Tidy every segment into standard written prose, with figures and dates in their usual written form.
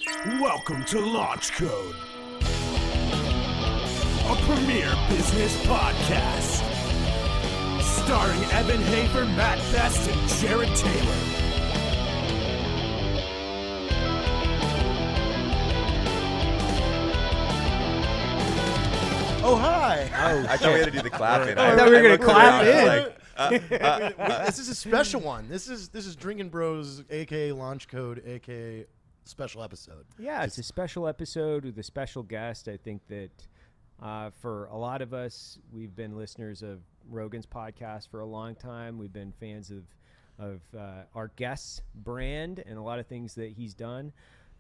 Welcome to Launch Code, a premier business podcast. Starring Evan Hafer, Matt Best, and Jared Taylor. Oh, hi. I thought we had to do the clapping. I thought we were going to clap in. This is a special one. This is Drinking Bros, a.k.a. Launch Code, a.k.a. special episode. Yeah, it's a special episode with a special guest. I think that for a lot of us, we've been listeners of Rogan's podcast for a long time. We've been fans of our guest's brand and a lot of things that he's done.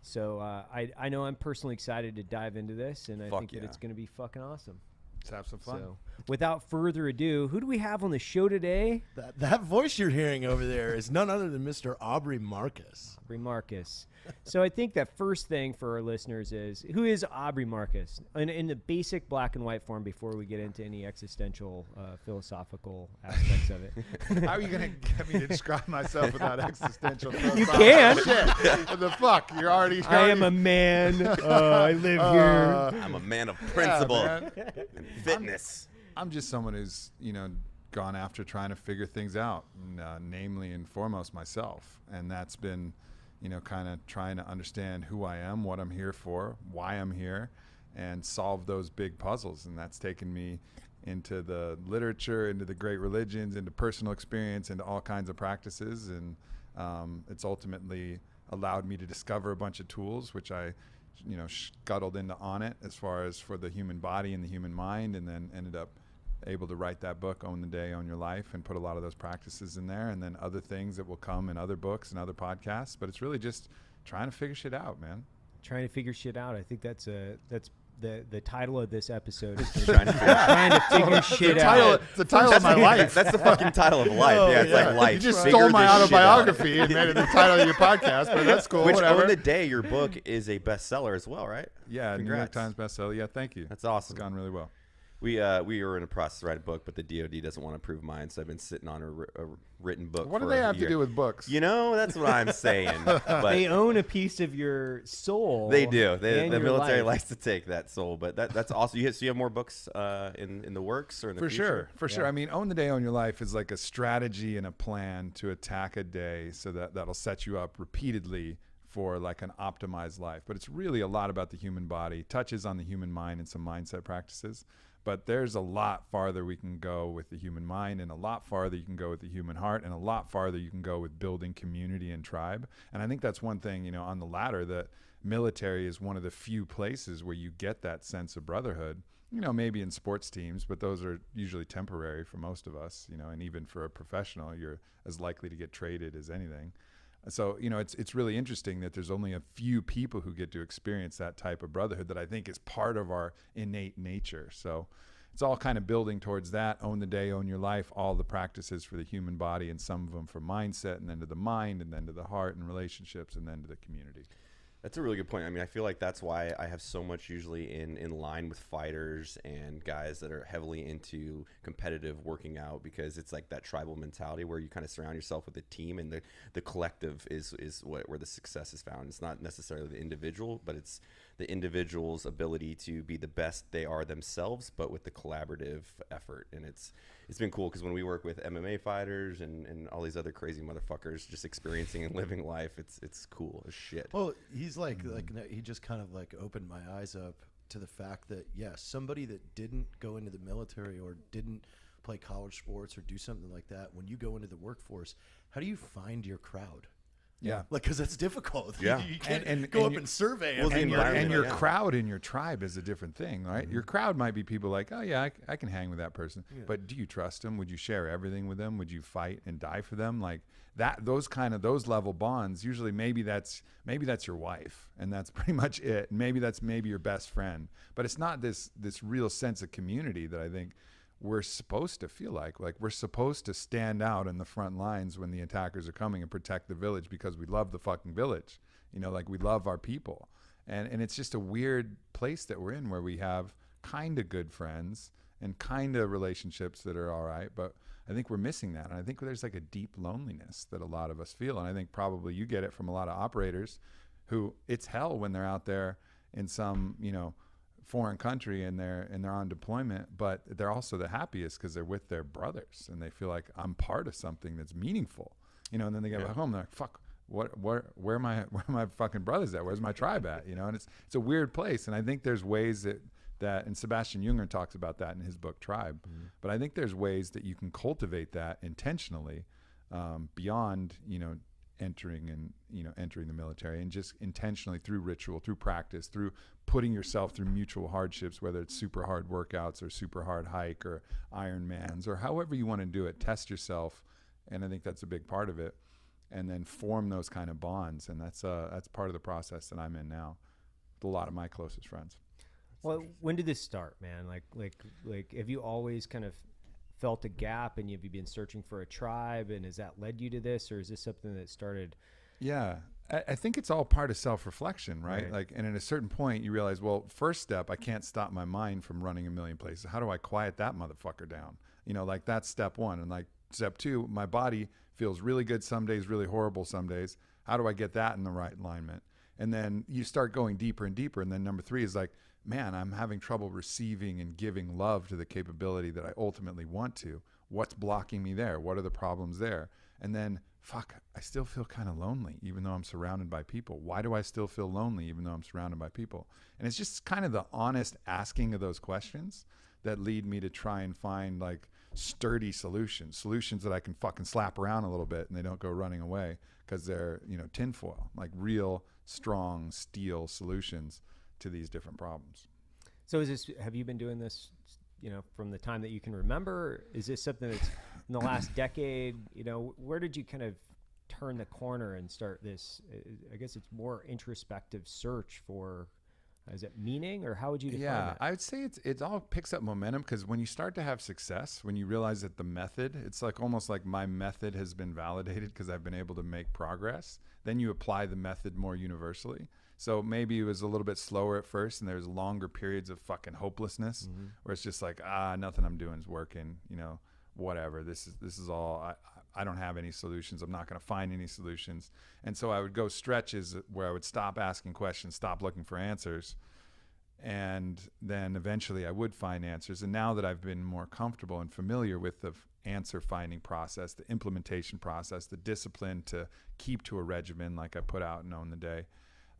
So I know I'm personally excited to dive into this, and I think that it's going to be fucking awesome. Let's have some fun. So, without further ado, who do we have on the show today? That voice you're hearing over there is none other than Mr. Aubrey Marcus. Aubrey Marcus. So I think that first thing for our listeners is, who is Aubrey Marcus? In the basic black and white form, before we get into any existential, philosophical aspects of it. How are you going to get me to describe myself without existential? You can. What the fuck? You're already. I am a man. I live here. I'm a man of principle man. and fitness. I'm just someone who's, gone after trying to figure things out, namely and foremost myself. And that's been, kind of trying to understand who I am, what I'm here for, why I'm here, and solve those big puzzles. And that's taken me into the literature, into the great religions, into personal experience, into all kinds of practices. And it's ultimately allowed me to discover a bunch of tools, which I scuttled into on it as far as for the human body and the human mind, and then ended up able to write that book, Own the Day, Own Your Life, and put a lot of those practices in there, and then other things that will come in other books and other podcasts. But it's really just trying to figure shit out, man. Trying to figure shit out. I think that's the title of this episode. Is Trying to figure shit out. It's the title of my life. That's the fucking title of life. Yeah, it's like life. You just Figure stole my this shit out. autobiography and made it the title of your podcast, but that's cool. Which, whatever. Own the Day, your book is a bestseller as well, right? Yeah, New York Times bestseller. Yeah, thank you. That's awesome. It's gone really well. We were in a process to write a book, but the DoD doesn't want to approve mine, so I've been sitting on a written book. What do for they a have to year. do with books? That's what I'm saying. But They own a piece of your soul. they do. and The your military life. likes to take that soul, but that's awesome. So you have more books in the works or in the future? For sure. I mean, Own the Day, Own Your Life is like a strategy and a plan to attack a day so that'll set you up repeatedly for like an optimized life. But it's really a lot about the human body, touches on the human mind and some mindset practices. But there's a lot farther we can go with the human mind, and a lot farther you can go with the human heart, and a lot farther you can go with building community and tribe. And I think that's one thing, on the ladder, that military is one of the few places where you get that sense of brotherhood. Maybe in sports teams, but those are usually temporary for most of us, and even for a professional, you're as likely to get traded as anything. So, it's really interesting that there's only a few people who get to experience that type of brotherhood that I think is part of our innate nature. So it's all kind of building towards that. Own the day, own your life, all the practices for the human body, and some of them for mindset, and then to the mind, and then to the heart and relationships, and then to the community. That's a really good point. I mean, I feel like that's why I have so much usually in line with fighters and guys that are heavily into competitive working out, because it's like that tribal mentality where you kind of surround yourself with a team, and the collective is where the success is found. It's not necessarily the individual, but it's the individual's ability to be the best they are themselves, but with the collaborative effort. And it's been cool because when we work with MMA fighters and all these other crazy motherfuckers just experiencing and living life, it's cool as shit. Well, he's like he just kind of like opened my eyes up to the fact that, somebody that didn't go into the military or didn't play college sports or do something like that, when you go into the workforce, how do you find your crowd? Yeah. Because that's difficult. Yeah. You can't And go up you- and survey Well, everybody. And your Yeah. crowd in your tribe is a different thing, right? Your crowd might be people like, oh yeah, I can hang with that person. Yeah. But do you trust them? Would you share everything with them? Would you fight and die for them? Like that, those level bonds, usually maybe that's your wife, and that's pretty much it. And maybe that's your best friend. But it's not this real sense of community that I think we're supposed to feel like we're supposed to stand out in the front lines when the attackers are coming and protect the village because we love the fucking village, like we love our people. And it's just a weird place that we're in where we have kind of good friends and kind of relationships that are all right, but I think we're missing that. And I think there's like a deep loneliness that a lot of us feel. And I think probably you get it from a lot of operators who it's hell when they're out there in some, foreign country and they're on deployment, but they're also the happiest because they're with their brothers and they feel like I'm part of something that's meaningful, and then they get back home, they're like, fuck, where are my fucking brothers at? Where's my tribe at? And it's a weird place. And I think there's ways that and Sebastian Junger talks about that in his book Tribe. But I think there's ways that you can cultivate that intentionally, beyond, entering the military, and just intentionally through ritual, through practice, through putting yourself through mutual hardships, whether it's super hard workouts or super hard hike or Ironmans or however you want to do it, test yourself. And I think that's a big part of it. And then form those kind of bonds. And that's part of the process that I'm in now with a lot of my closest friends. Well, when did this start, man? Like, have you always kind of felt a gap, and have you been searching for a tribe, and has that led you to this, or is this something that started? Yeah, I think it's all part of self-reflection, right? Like, and at a certain point you realize, well, first step, I can't stop my mind from running a million places. How do I quiet that motherfucker down? Like that's step one. And like step two, my body feels really good some days, really horrible some days. How do I get that in the right alignment? And then you start going deeper and deeper. And then number three is like, man, I'm having trouble receiving and giving love to the capability that I ultimately want to. What's blocking me there? What are the problems there? And then, fuck, I still feel kind of lonely, even though I'm surrounded by people. Why do I still feel lonely, even though I'm surrounded by people? And it's just kind of the honest asking of those questions that lead me to try and find like sturdy solutions that I can fucking slap around a little bit and they don't go running away because they're, tinfoil, like real, strong steel solutions to these different problems. So have you been doing this, from the time that you can remember? Is this something that's in the last decade? Where did you kind of turn the corner and start this? I guess it's more introspective search for, is it meaning, or how would you define it? I would say it all picks up momentum because when you start to have success, when you realize that the method, it's like almost like my method has been validated because I've been able to make progress, then you apply the method more universally. So maybe it was a little bit slower at first and there's longer periods of fucking hopelessness where it's just like, nothing I'm doing is working, whatever. This is all, I don't have any solutions. I'm not going to find any solutions. And so I would go stretches where I would stop asking questions, stop looking for answers. And then eventually I would find answers. And now that I've been more comfortable and familiar with the answer finding process, the implementation process, the discipline to keep to a regimen like I put out in Own the Day,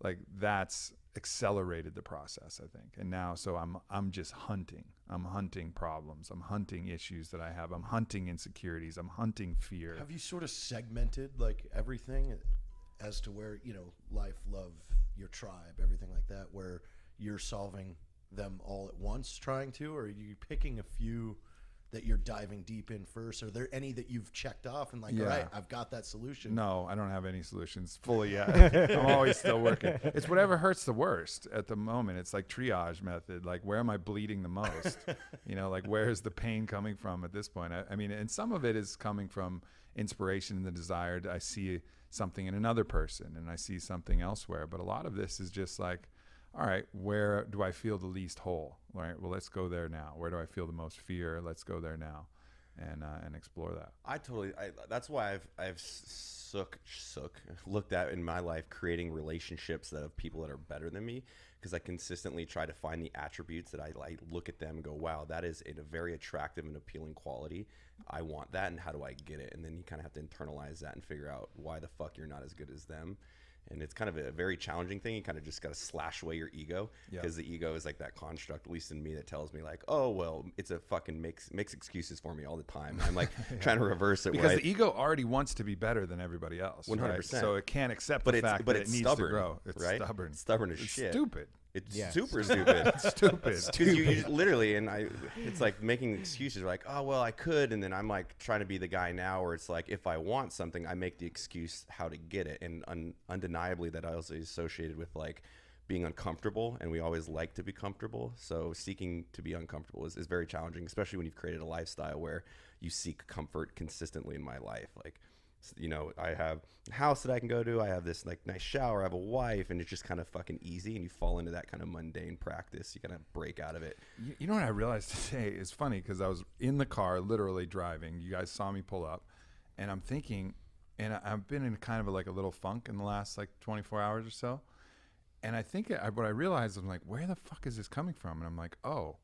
like that's accelerated the process, I think. And now, so I'm just hunting. I'm hunting problems. I'm hunting issues that I have. I'm hunting insecurities. I'm hunting fear. Have you sort of segmented like everything as to where, life, love, your tribe, everything like that, where you're solving them all at once trying to, or are you picking a few that you're diving deep in first? Are there any that you've checked off and like, all right, I've got that solution? No, I don't have any solutions fully yet. I'm always still working. It's whatever hurts the worst at the moment. It's like triage method. Like, where am I bleeding the most? Like, where is the pain coming from at this point? I mean, and some of it is coming from inspiration and the desire I see something in another person and I see something elsewhere. But a lot of this is just like, all right, where do I feel the least whole? All right, well, let's go there now. Where do I feel the most fear? Let's go there now and explore that. That's why I've looked at in my life creating relationships that have people that are better than me, because I consistently try to find the attributes that I like, look at them and go, wow, that is a very attractive and appealing quality. I want that, and how do I get it? And then you kind of have to internalize that and figure out why the fuck you're not as good as them. And it's kind of a very challenging thing. You kind of just got to slash away your ego, because the ego is like that construct, at least in me, that tells me like, oh, well, it's a fucking makes excuses for me all the time. I'm like trying to reverse it. Because the ego already wants to be better than everybody else. 100%. Right? So it can't accept the fact that it needs to grow. It's right? stubborn. It's stubborn as shit. Stupid. It's super stupid. It's stupid. Because you literally, it's like making excuses. Like, oh, well, I could. And then I'm like trying to be the guy now where it's like, if I want something, I make the excuse how to get it. And undeniably, that I also associated with like being uncomfortable. And we always like to be comfortable. So seeking to be uncomfortable is very challenging, especially when you've created a lifestyle where you seek comfort consistently in my life. Like, I have a house that I can go to. I have this like nice shower. I have a wife, and it's just kind of fucking easy. And you fall into that kind of mundane practice. You kind of break out of it. You know what I realized today is funny, because I was in the car, literally driving. You guys saw me pull up, and I'm thinking, and I've been in kind of like a little funk in the last like 24 hours or so. And I think what I realized, I'm like, where the fuck is this coming from? And I'm like, oh,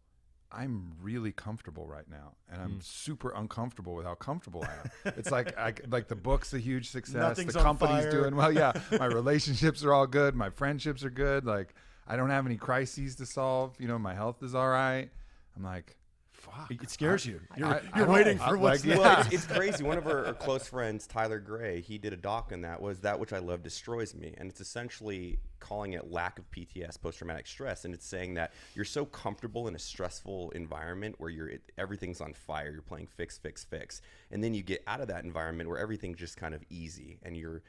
I'm really comfortable right now, and I'm super uncomfortable with how comfortable I am. It's like like the book's a huge success. Nothing's the on company's fire. doing well. Yeah, my relationships are all good. My friendships are good. Like I don't have any crises to solve. You know, my health is all right. I'm like, fuck. It scares you. You're I waiting know. for I'm what's like, next. Well, it's crazy. One of our close friends, Tyler Gray, he did a doc on that. Was that which I love destroys me, and it's essentially calling it lack of PTS, post-traumatic stress, and it's saying that you're so comfortable in a stressful environment where everything's on fire. You're playing fix, and then you get out of that environment where everything's just kind of easy, and you're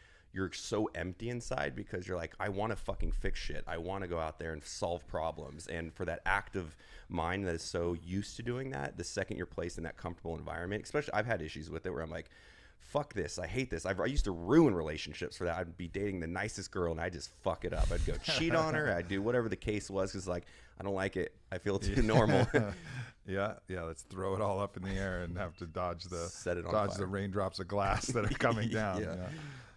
so empty inside because you're like, I want to fucking fix shit. I want to go out there and solve problems. And for that active mind that is so used to doing that, the second you're placed in that comfortable environment, especially I've had issues with it where I'm like, fuck this. I hate this. I used to ruin relationships for that. I'd be dating the nicest girl and I just fuck it up. I'd go cheat on her. I'd do whatever the case was because like, I don't like it. I feel too normal. Yeah. Let's throw it all up in the air and have to dodge Set it on the fire. raindrops of glass that are coming down. Yeah. Yeah.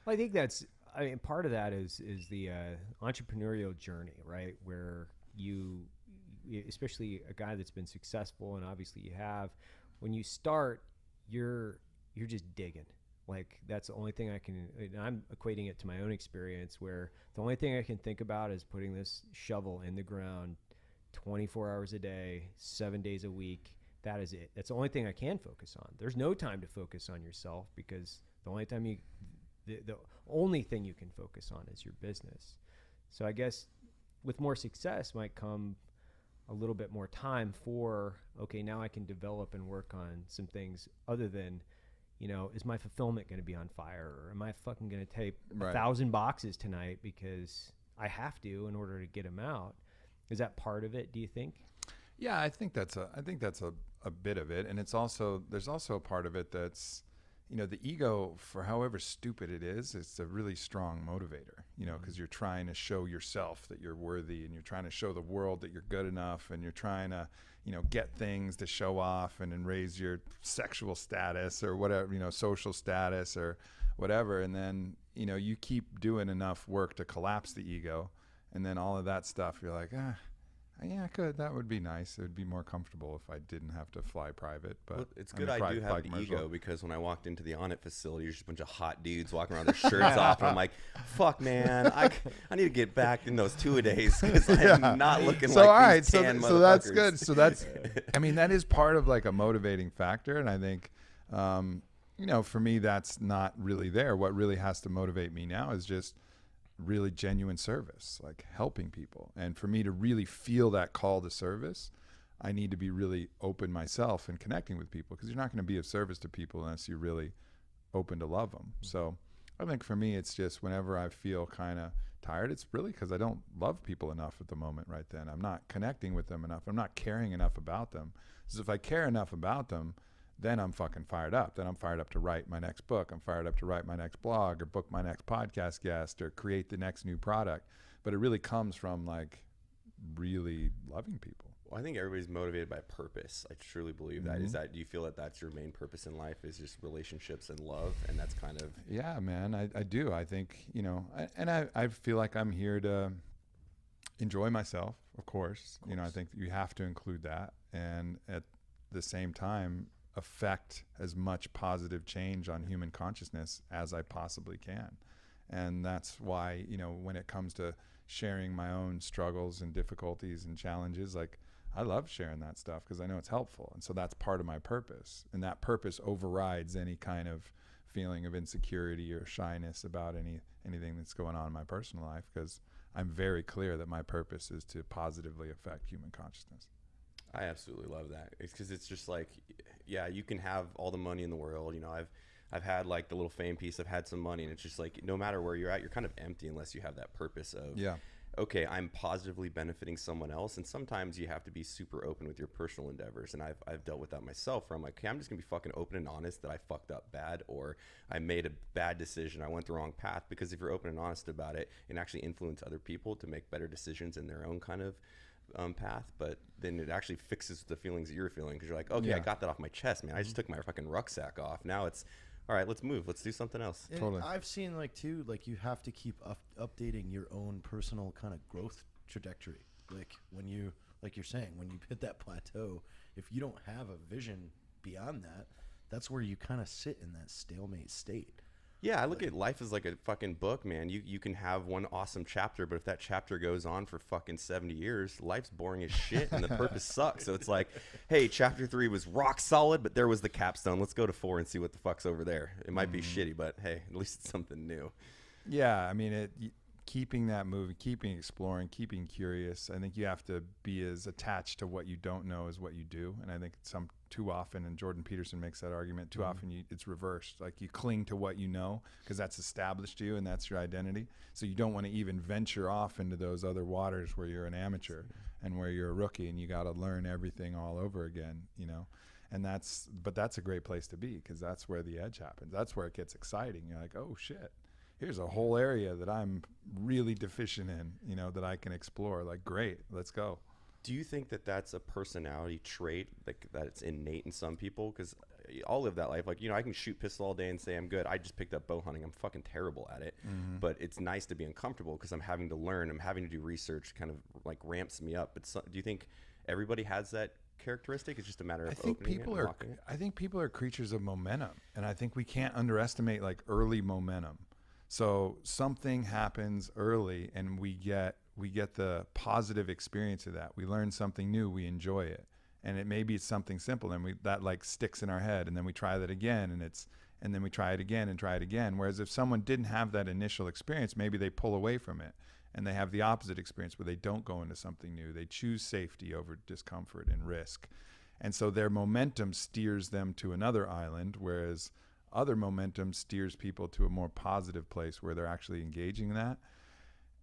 Well, I think part of that is the entrepreneurial journey, right? Where you, especially a guy that's been successful, and obviously you have, when you start, you're just digging. Like that's the only thing and I'm equating it to my own experience where the only thing I can think about is putting this shovel in the ground 24 hours a day, 7 days a week. That is it. That's the only thing I can focus on. There's no time to focus on yourself because the only thing you can focus on is your business. So I guess with more success might come a little bit more time for, okay, now I can develop and work on some things other than, is my fulfillment going to be on fire, or am I fucking going to tape 1,000 boxes tonight because I have to in order to get them out? Is that part of it, do you think? Yeah, I think that's a bit of it, and there's also a part of it that's, the ego, for however stupid it is, it's a really strong motivator, because you're trying to show yourself that you're worthy, and you're trying to show the world that you're good enough, and you're trying to, get things to show off and then raise your sexual status or whatever, social status or whatever. And then, you keep doing enough work to collapse the ego. And then all of that stuff, you're like, yeah, I could. That would be nice. It would be more comfortable if I didn't have to fly private. But well, it's good I do have the commercial. ego, because when I walked into the Onnit facility, there's just a bunch of hot dudes walking around, their shirts off, and I'm like, fuck, man, I need to get back in those two-a-days because I'm not looking so like all right, these tan so that's motherfuckers. good. So that's, I mean, that is part of like a motivating factor, and I think, for me, that's not really there. What really has to motivate me now is just really genuine service, like helping people. And for me to really feel that call to service, I need to be really open myself and connecting with people, because you're not going to be of service to people unless you're really open to love them. So I think for me, it's just whenever I feel kind of tired, it's really because I don't love people enough at the moment right then. I'm not connecting with them enough. I'm not caring enough about them. Because if I care enough about them, then I'm fucking fired up. Then I'm fired up to write my next book. I'm fired up to write my next blog or book my next podcast guest or create the next new product. But it really comes from like really loving people. Well, I think everybody's motivated by purpose. I truly believe that. Is that, do you feel that that's your main purpose in life, is just relationships and love? And that's kind of... Yeah, man, I do. I think, I feel like I'm here to enjoy myself, of course. I think you have to include that. And at the same time, affect as much positive change on human consciousness as I possibly can. And that's why, when it comes to sharing my own struggles and difficulties and challenges, like I love sharing that stuff because I know it's helpful. And so that's part of my purpose. And that purpose overrides any kind of feeling of insecurity or shyness about anything that's going on in my personal life, because I'm very clear that my purpose is to positively affect human consciousness. I absolutely love that. It's because it's just like, yeah, you can have all the money in the world. I've had like the little fame piece. I've had some money, and it's just like, no matter where you're at, you're kind of empty unless you have that purpose of, okay, I'm positively benefiting someone else. And sometimes you have to be super open with your personal endeavors. And I've dealt with that myself, where I'm like, okay, I'm just gonna be fucking open and honest that I fucked up bad, or I made a bad decision. I went the wrong path. Because if you're open and honest about it, and actually influence other people to make better decisions in their own kind of path, but then it actually fixes the feelings that you're feeling, because you're like, okay, I got that off my chest, man. I just took my fucking rucksack off. Now it's, all right, let's move. Let's do something else. And Totally. I've seen like too, like you have to keep updating your own personal kind of growth trajectory. Like when you, like you're saying, when you hit that plateau, if you don't have a vision beyond that, that's where you kind of sit in that stalemate state. Yeah, I look at life as like a fucking book, man. You can have one awesome chapter, but if that chapter goes on for fucking 70 years, life's boring as shit and the purpose sucks. So it's like, hey, chapter 3 was rock solid, but there was the capstone. Let's go to 4 and see what the fuck's over there. It might be shitty, but hey, at least it's something new. Yeah, I mean, keeping that moving, keeping exploring, keeping curious. I think you have to be as attached to what you don't know as what you do. And I think too often, and Jordan Peterson makes that argument, too often it's reversed. Like you cling to what you know because that's established you and that's your identity. So you don't want to even venture off into those other waters where you're an amateur and where you're a rookie and you got to learn everything all over again, you know. And that's a great place to be because that's where the edge happens. That's where it gets exciting. You're like, oh shit, here's a whole area that I'm really deficient in, you know, that I can explore. Like, great, let's go. Do you think that that's a personality trait, like that it's innate in some people? Because I'll live that life. Like, you know, I can shoot pistol all day and say I'm good. I just picked up bow hunting. I'm fucking terrible at it. But it's nice to be uncomfortable because I'm having to learn. I'm having to do research, kind of like ramps me up. But do you think everybody has that characteristic? It's just a matter of opening it and locking it? I think people are creatures of momentum. And I think we can't underestimate like early momentum. So something happens early and we get the positive experience of that. We learn something new, we enjoy it. And maybe it's something simple and that like sticks in our head and then we try that again and then we try it again and try it again. Whereas if someone didn't have that initial experience, maybe they pull away from it and they have the opposite experience where they don't go into something new. They choose safety over discomfort and risk. And so their momentum steers them to another island, whereas other momentum steers people to a more positive place where they're actually engaging in that.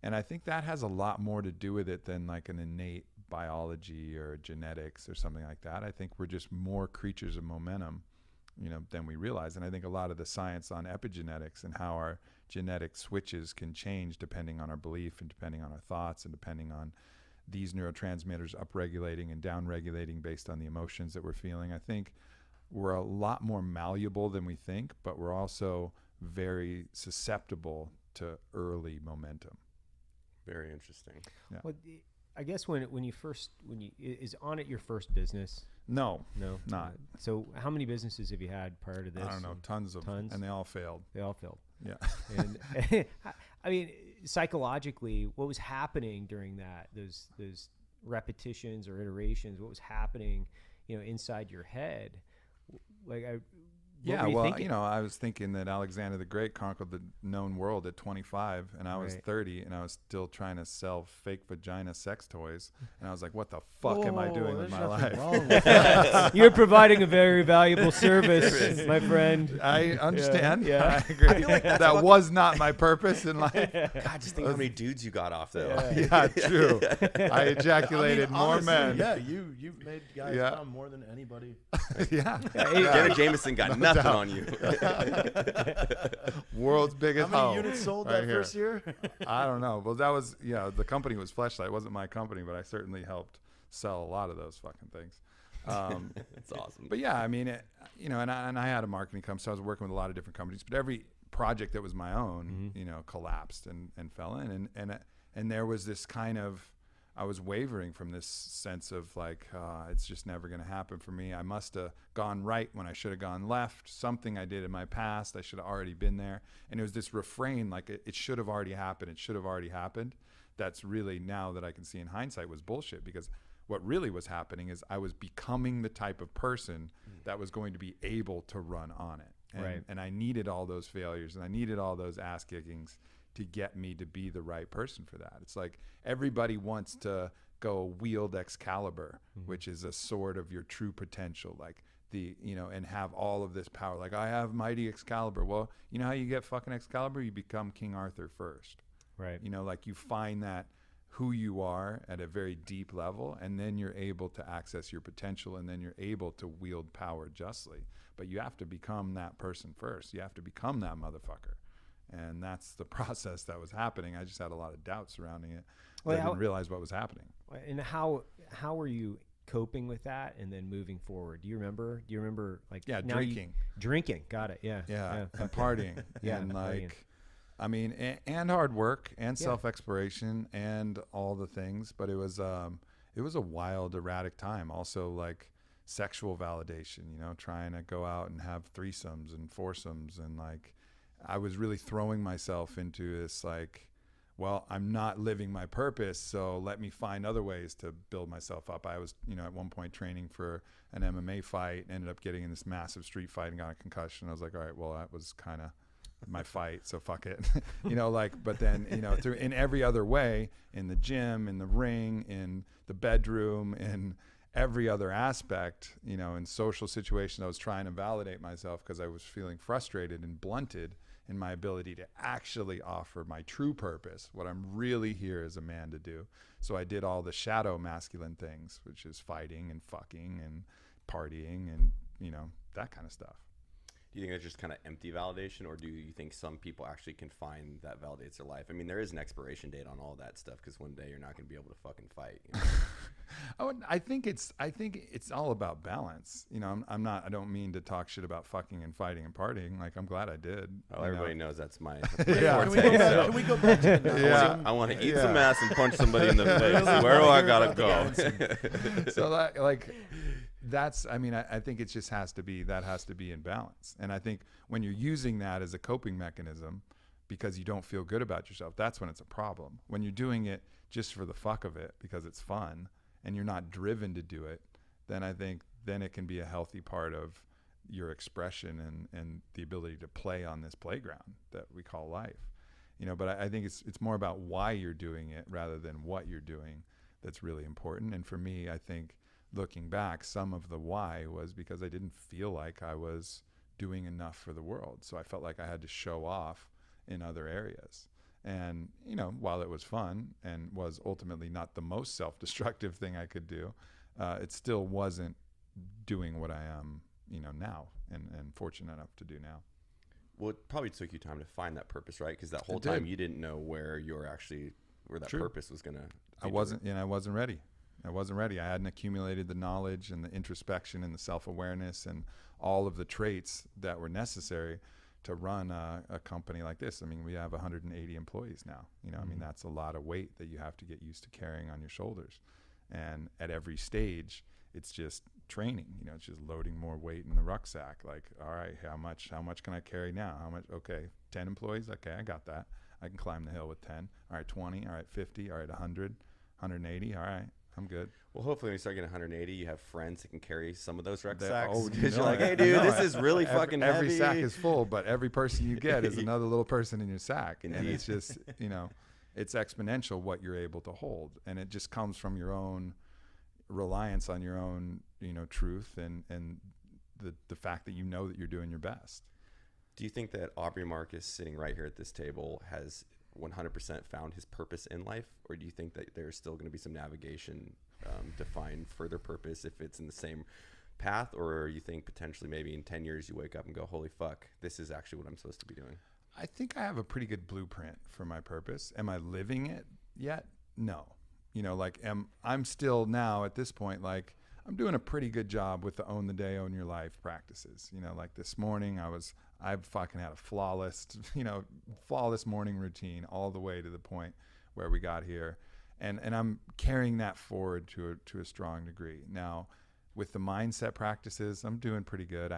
And I think that has a lot more to do with it than like an innate biology or genetics or something like that. I think we're just more creatures of momentum, you know, than we realize. And I think a lot of the science on epigenetics and how our genetic switches can change depending on our belief and depending on our thoughts and depending on these neurotransmitters upregulating and downregulating based on the emotions that we're feeling. I think we're a lot more malleable than we think, but we're also very susceptible to early momentum. Very interesting. Yeah. Well, I guess when you is On It your first business? No, Not. So how many businesses have you had prior to this? I don't know, tons, and they all failed. They all failed. Yeah. And I mean, psychologically, what was happening during those repetitions or iterations? What was happening, you know, inside your head? Like, Yeah, well, you know, I was thinking that Alexander the Great conquered the known world at 25, and I was 30, and I was still trying to sell fake vagina sex toys, and I was like, what the fuck am I doing with my life? You're providing a very valuable service, my friend. I understand. Yeah. I agree. That was not my purpose in life. God, just think how many dudes you got off, though. Yeah, true. I ejaculated more honestly, men. Yeah, you've made guys come more than anybody. Yeah. Janet Jameson got nothing on you. World's biggest How hoe. many units sold right that here. first year? I don't know. Well, that was, the company was Fleshlight. It wasn't my company, but I certainly helped sell a lot of those fucking things. That's awesome. But yeah, I mean, and I had a marketing company, so I was working with a lot of different companies, but every project that was my own, collapsed and fell in. And there was this kind of, I was wavering from this sense of like, it's just never going to happen for me. I must have gone right when I should have gone left. Something I did in my past, I should have already been there. And it was this refrain, like it should have already happened. It should have already happened. That's really, now that I can see in hindsight, was bullshit, because what really was happening is I was becoming the type of person that was going to be able to run on it. And I needed all those failures and I needed all those ass kickings to get me to be the right person for that. It's like everybody wants to go wield Excalibur, which is a sword of your true potential, like and have all of this power. Like, I have mighty Excalibur. Well, you know how you get fucking Excalibur? You become King Arthur first. Right. Like you find that who you are at a very deep level, and then you're able to access your potential, and then you're able to wield power justly. But you have to become that person first. You have to become that motherfucker. And that's the process that was happening. I just had a lot of doubt surrounding it. I didn't realize what was happening. And how were you coping with that and then moving forward? Do you remember like drinking. Drinking, got it. Yeah. And partying. Yeah, And partying. I mean, and hard work and self-exploration and all the things, but it was a wild, erratic time. Also, like sexual validation, trying to go out and have threesomes and foursomes, and like I was really throwing myself into this like, well, I'm not living my purpose, so let me find other ways to build myself up. I was, at one point training for an MMA fight, ended up getting in this massive street fight and got a concussion. I was like, all right, well, that was kind of my fight, so fuck it. But then, through in every other way, in the gym, in the ring, in the bedroom, in every other aspect, in social situations, I was trying to validate myself because I was feeling frustrated and blunted in my ability to actually offer my true purpose, what I'm really here as a man to do. So I did all the shadow masculine things, which is fighting and fucking and partying and, that kind of stuff. Do you think it's just kind of empty validation, or do you think some people actually can find that validates their life? I mean, there is an expiration date on all that stuff because one day you're not going to be able to fucking fight. I think it's all about balance. I don't mean to talk shit about fucking and fighting and partying. Like, I'm glad I did. Well, everybody knows that's my Yeah. Can we go back to the Yeah. I want to eat some ass and punch somebody in the face. Where do I gotta go? So I think it just has to be in balance. And I think when you're using that as a coping mechanism because you don't feel good about yourself, that's when it's a problem. When you're doing it just for the fuck of it because it's fun and you're not driven to do it, then I think then it can be a healthy part of your expression and the ability to play on this playground that we call life. But I think it's more about why you're doing it rather than what you're doing that's really important. And for me, I think looking back, some of the why was because I didn't feel like I was doing enough for the world. So I felt like I had to show off in other areas. And, while it was fun and was ultimately not the most self-destructive thing I could do, it still wasn't doing what I am, now and fortunate enough to do now. Well, it probably took you time to find that purpose, right? Because that whole time you didn't know where that True. Purpose was going to. I wasn't ready. I hadn't accumulated the knowledge and the introspection and the self-awareness and all of the traits that were necessary to run a company like this. I mean, we have 180 employees now. That's a lot of weight that you have to get used to carrying on your shoulders. And at every stage, it's just training. It's just loading more weight in the rucksack. Like, all right, how much can I carry now? How much? Okay, 10 employees. Okay, I got that. I can climb the hill with 10. All right, 20. All right, 50. All right, 100, 180. All right. I'm good. Well, hopefully when you start getting 180, you have friends that can carry some of those rucksacks. You're like, hey, dude, this is really fucking heavy. Every sack is full, but every person you get is another little person in your sack. Indeed. And it's just, it's exponential what you're able to hold. And it just comes from your own reliance on your own, truth and the fact that that you're doing your best. Do you think that Aubrey Marcus sitting right here at this table has 100% found his purpose in life, or do you think that there's still going to be some navigation to find further purpose if it's in the same path, or you think potentially maybe in 10 years you wake up and go, holy fuck, this is actually what I'm supposed to be doing? I think I have a pretty good blueprint for my purpose. Am I living it yet? No. I'm still now at this point, like I'm doing a pretty good job with the own the day, own your life practices. Like this morning I've fucking had a flawless morning routine all the way to the point where we got here. And I'm carrying that forward to a strong degree. Now, with the mindset practices, I'm doing pretty good.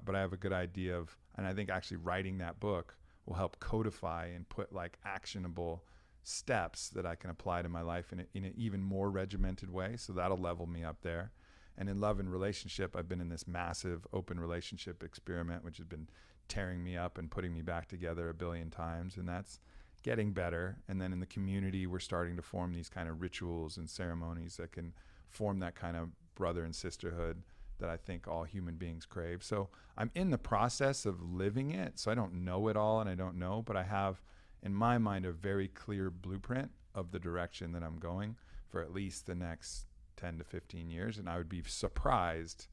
But I have a good idea of, and I think actually writing that book will help codify and put like actionable steps that I can apply to my life in an even more regimented way. So that'll level me up there. And in love and relationship, I've been in this massive open relationship experiment, which has been tearing me up and putting me back together a billion times. And that's getting better. And then in the community, we're starting to form these kind of rituals and ceremonies that can form that kind of brother and sisterhood that I think all human beings crave. So I'm in the process of living it. So I don't know it all and I don't know, but I have in my mind a very clear blueprint of the direction that I'm going for at least the next 10 to 15 years. And I would be surprised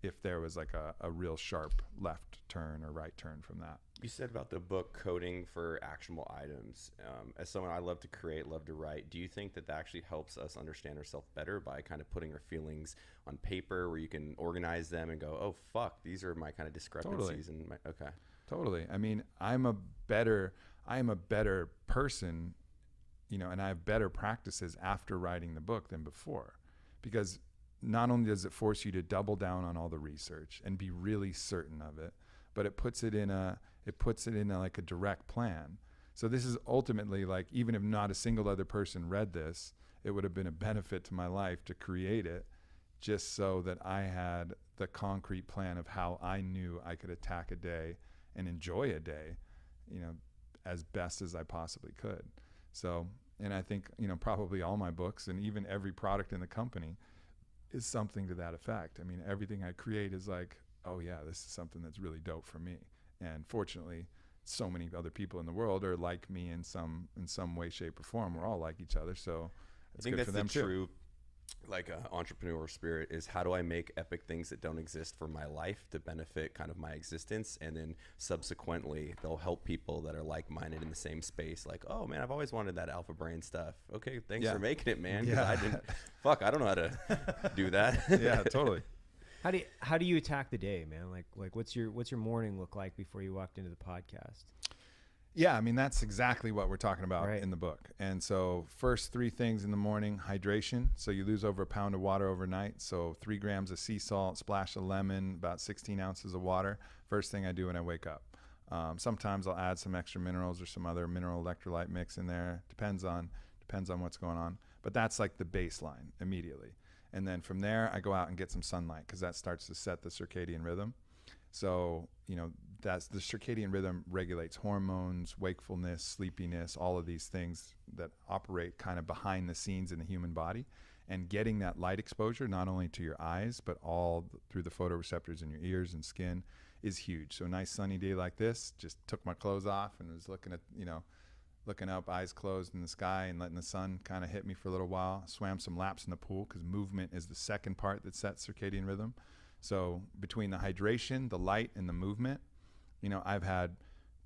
if there was like a real sharp left turn or right turn from that. You said about the book coding for actionable items. As someone, I love to create, love to write. Do you think that actually helps us understand ourselves better by kind of putting our feelings on paper, where you can organize them and go, oh fuck, these are my kind of discrepancies? Totally. Okay. Totally. I mean, I am a better person, and I have better practices after writing the book than before, because not only does it force you to double down on all the research and be really certain of it, but it puts it in like a direct plan. So this is ultimately, like, even if not a single other person read this, it would have been a benefit to my life to create it, just so that I had the concrete plan of how I knew I could attack a day and enjoy a day, as best as I possibly could. So, and I think, probably all my books and even every product in the company is something to that effect. I mean, everything I create is like, oh yeah, this is something that's really dope for me. And fortunately, so many other people in the world are like me in some way, shape, or form. We're all like each other, so it's good for them too. I think that's the true, like, entrepreneur spirit, is how do I make epic things that don't exist for my life to benefit kind of my existence, and then subsequently they'll help people that are like-minded in the same space. Like, oh man, I've always wanted that alpha brain stuff. Okay, thanks for making it, man. Yeah. I don't know how to do that. Yeah, totally. How do you attack the day, man? Like what's your morning look like before you walked into the podcast? Yeah, I mean, that's exactly what we're talking about in the book. And so first 3 things in the morning: hydration. So you lose over a pound of water overnight. So 3 grams of sea salt, splash of lemon, about 16 ounces of water. First thing I do when I wake up. Sometimes I'll add some extra minerals or some other mineral electrolyte mix in there. Depends on what's going on. But that's like the baseline immediately. And then from there, I go out and get some sunlight, because that starts to set the circadian rhythm. So, that's the circadian rhythm regulates hormones, wakefulness, sleepiness, all of these things that operate kind of behind the scenes in the human body. And getting that light exposure, not only to your eyes, but all through the photoreceptors in your ears and skin, is huge. So a nice sunny day like this, just took my clothes off and was looking up, eyes closed in the sky, and letting the sun kind of hit me for a little while. Swam some laps in the pool, because movement is the second part that sets circadian rhythm. So between the hydration, the light, and the movement, I've had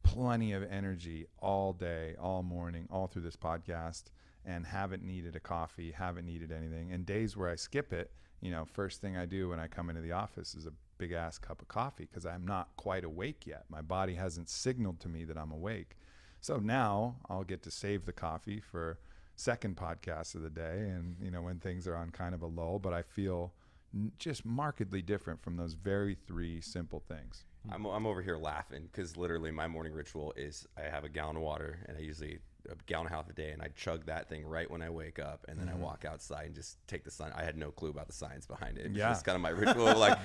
plenty of energy all day, all morning, all through this podcast, and haven't needed a coffee, haven't needed anything. And days where I skip it, first thing I do when I come into the office is a big ass cup of coffee, because I'm not quite awake yet. My body hasn't signaled to me that I'm awake. So now I'll get to save the coffee for second podcast of the day, and when things are on kind of a lull, but I feel just markedly different from those very 3 simple things. I'm over here laughing, because literally my morning ritual is I have a gallon of water, and I usually a gallon and a half a day, and I chug that thing right when I wake up, and then I walk outside and just take the sun. I had no clue about the science behind it. Yeah. It's kind of my ritual of like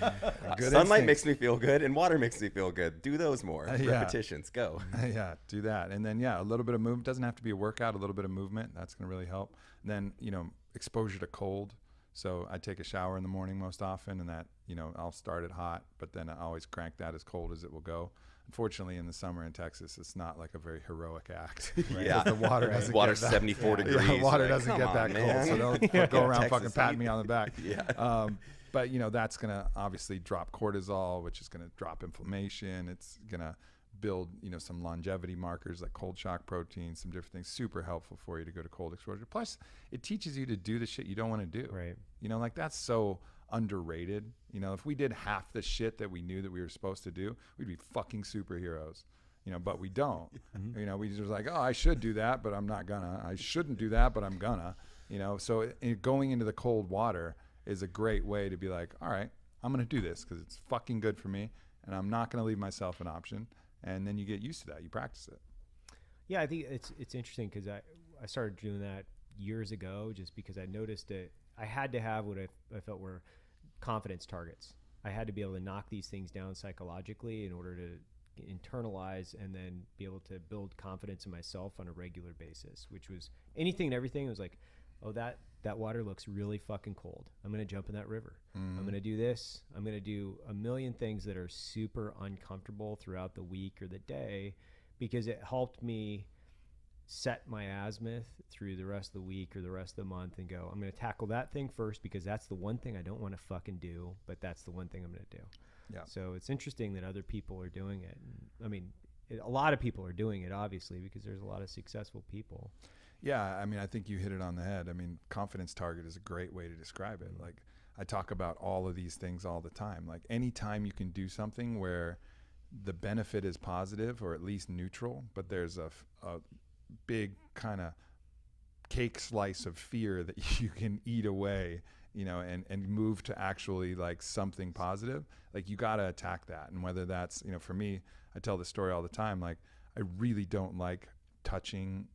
sunlight makes me feel good and water makes me feel good. Do those more repetitions. Go. Yeah, do that. And then a little bit of movement. Doesn't have to be a workout. A little bit of movement, that's going to really help. And then exposure to cold. So I take a shower in the morning most often, and that I'll start it hot, but then I always crank that as cold as it will go. Unfortunately, in the summer in Texas, it's not like a very heroic act. Right? Yeah, the water doesn't water's get that, 74 degrees. Yeah, water like, doesn't get that man. cold, so don't go around Texas fucking patting heat. me on the back. Yeah. But that's gonna obviously drop cortisol, which is gonna drop inflammation. It's gonna build some longevity markers like cold shock protein, some different things. Super helpful for you to go to cold exposure. Plus, it teaches you to do the shit you don't want to do. Right. Like, that's so underrated. If we did half the shit that we knew that we were supposed to do, we'd be fucking superheroes. But we don't. We just like, oh, I should do that, but I'm not gonna. I shouldn't do that, but I'm gonna. So going into the cold water is a great way to be like, all right, I'm gonna do this because it's fucking good for me, and I'm not gonna leave myself an option. And then you get used to that. You practice it. Yeah, I think it's interesting, because I started doing that years ago, just because I noticed that I had to have what I felt were confidence targets. I had to be able to knock these things down psychologically in order to internalize and then be able to build confidence in myself on a regular basis, which was anything and everything. It was like, oh, that water looks really fucking cold. I'm going to jump in that river. I'm going to do this. I'm going to do a million things that are super uncomfortable throughout the week or the day, because it helped me set my azimuth through the rest of the week or the rest of the month and go, I'm going to tackle that thing first, because that's the one thing I don't want to fucking do, but that's the one thing I'm going to do. Yeah. So it's interesting that other people are doing it. And, I mean, a lot of people are doing it, obviously, because there's a lot of successful people. Yeah, I mean, I think you hit it on the head. I mean, confidence target is a great way to describe it. Like, I talk about all of these things all the time. Like, anytime you can do something where the benefit is positive or at least neutral, but there's a big kind of cake slice of fear that you can eat away, you know, and move to actually like something positive, like you got to attack that. And whether that's, you know, for me, I tell the story all the time. Like, I really don't like touching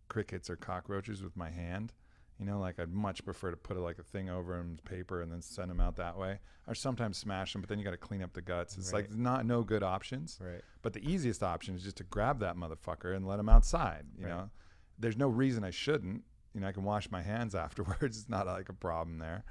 crickets or cockroaches with my hand. You know, like I'd much prefer to put a thing over them, paper, and then send them out that way. Or sometimes smash them, but then you got to clean up the guts. It's like no good options. Right. But the easiest option is just to grab that motherfucker and let him outside. You know, there's no reason I shouldn't. You know, I can wash my hands afterwards. It's not like a problem there.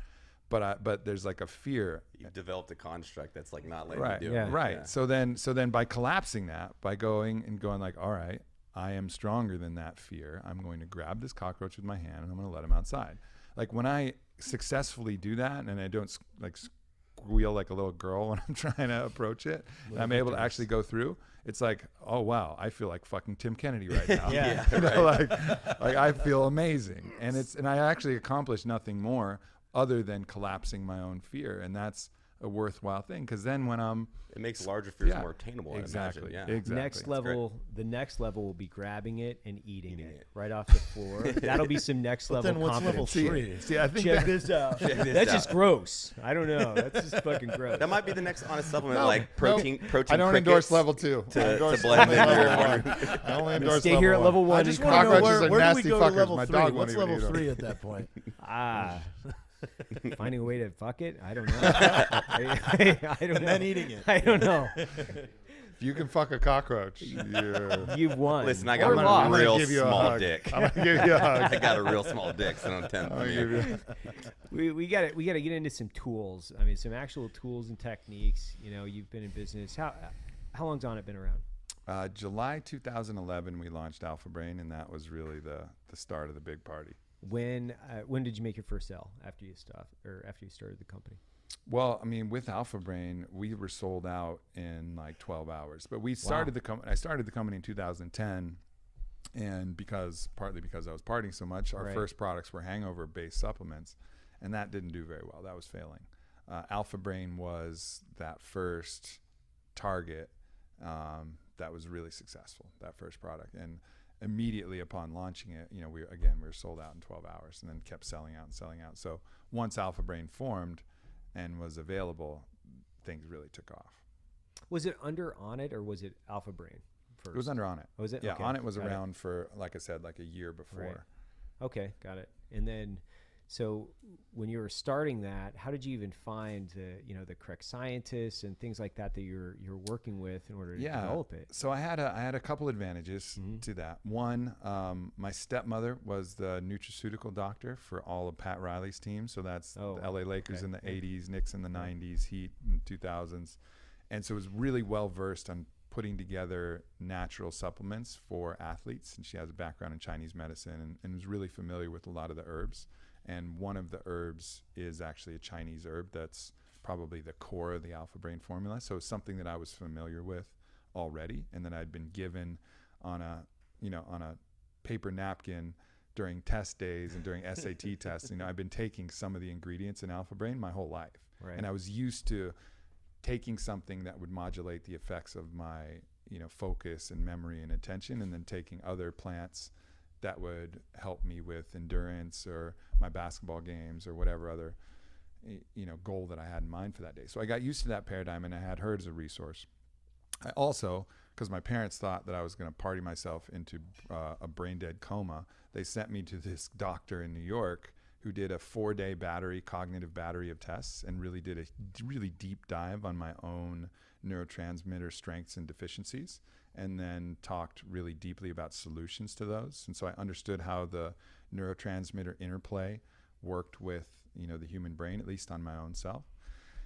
But there's like a fear. You've developed a construct that's like not letting Right. you do Yeah. it. Right. Yeah. So then by collapsing that, by going like, all right, I am stronger than that fear. I'm going to grab this cockroach with my hand and I'm going to let him outside. Like, when I successfully do that and I don't like squeal like a little girl when I'm trying to approach it, and I'm able to actually go through, it's like, oh wow, I feel like fucking Tim Kennedy right now. Yeah. You know, like I feel amazing. And I actually accomplished nothing more other than collapsing my own fear. And that's a worthwhile thing, because then when It makes larger fears Yeah, more attainable. exactly, I imagine. Yeah. exactly. The next level will be grabbing it and eating Eating it it. right off the floor. That'll be some next But level then what's level confidence. 3? See, I think Check this out. Check this That's out. just gross. I don't know. That's just fucking gross. That might be the next honest supplement, No, like protein. I don't endorse crickets level 2. I to endorse blend only in your level 1. I only endorse Stay here at level 1. I just and want to know cockroaches are where do we nasty go to fuckers. level My 3? dog What's won't even level eat 'em. 3 at that point? finding a way to fuck it. I don't know. I don't know. And then eating it. I don't know. If you can fuck a cockroach, You've won. Listen, I Or got lost. I'm a gonna real give you a small hug. dick. I'm gonna give you a hug. I got a real small dick, so don't tempt I'm gonna me. give you. We got to get into some tools. I mean, some actual tools and techniques. You know, you've been in business. How long's On It been around? July 2011, we launched Alpha Brain, and that was really the start of the big party. When did you make your first sale after you started the company? Well, I mean, with Alpha Brain, we were sold out in like 12 hours. But we started the company. I started the company in 2010, and partly because I was partying so much, our first products were hangover-based supplements, and that didn't do very well. That was failing. Alpha Brain was that first target that was really successful. That first product, and immediately upon launching it, you know, we were sold out in 12 hours, and then kept selling out and selling out. So once Alpha Brain formed and was available, things really took off. Was it under On It or was it Alpha Brain first? It was under On It. Was it? Yeah, Okay, On It was got around for, like I said, like a year before. Right. Okay, got it. And then, so when you were starting that, how did you even find the correct scientists and things like that you're working with in order to develop it? So I had a couple advantages to that. One, my stepmother was the nutraceutical doctor for all of Pat Riley's team. So that's the LA Lakers in the 80s, Knicks in the 90s, Heat in the 2000s. And so it was really well versed on putting together natural supplements for athletes. And she has a background in Chinese medicine and was really familiar with a lot of the herbs. And one of the herbs is actually a Chinese herb that's probably the core of the Alpha Brain formula. So it's something that I was familiar with already, and that I'd been given on a paper napkin during test days and during SAT tests. You know, I've been taking some of the ingredients in Alpha Brain my whole life, and I was used to taking something that would modulate the effects of my, focus and memory and attention, and then taking other plants that would help me with endurance or my basketball games or whatever other, goal that I had in mind for that day. So I got used to that paradigm, and I had her as a resource. I also, because my parents thought that I was going to party myself into a brain dead coma, they sent me to this doctor in New York who did a 4-day cognitive battery of tests, and really did a really deep dive on my own neurotransmitter strengths and deficiencies, and then talked really deeply about solutions to those. And so I understood how the neurotransmitter interplay worked with, the human brain, at least on my own self.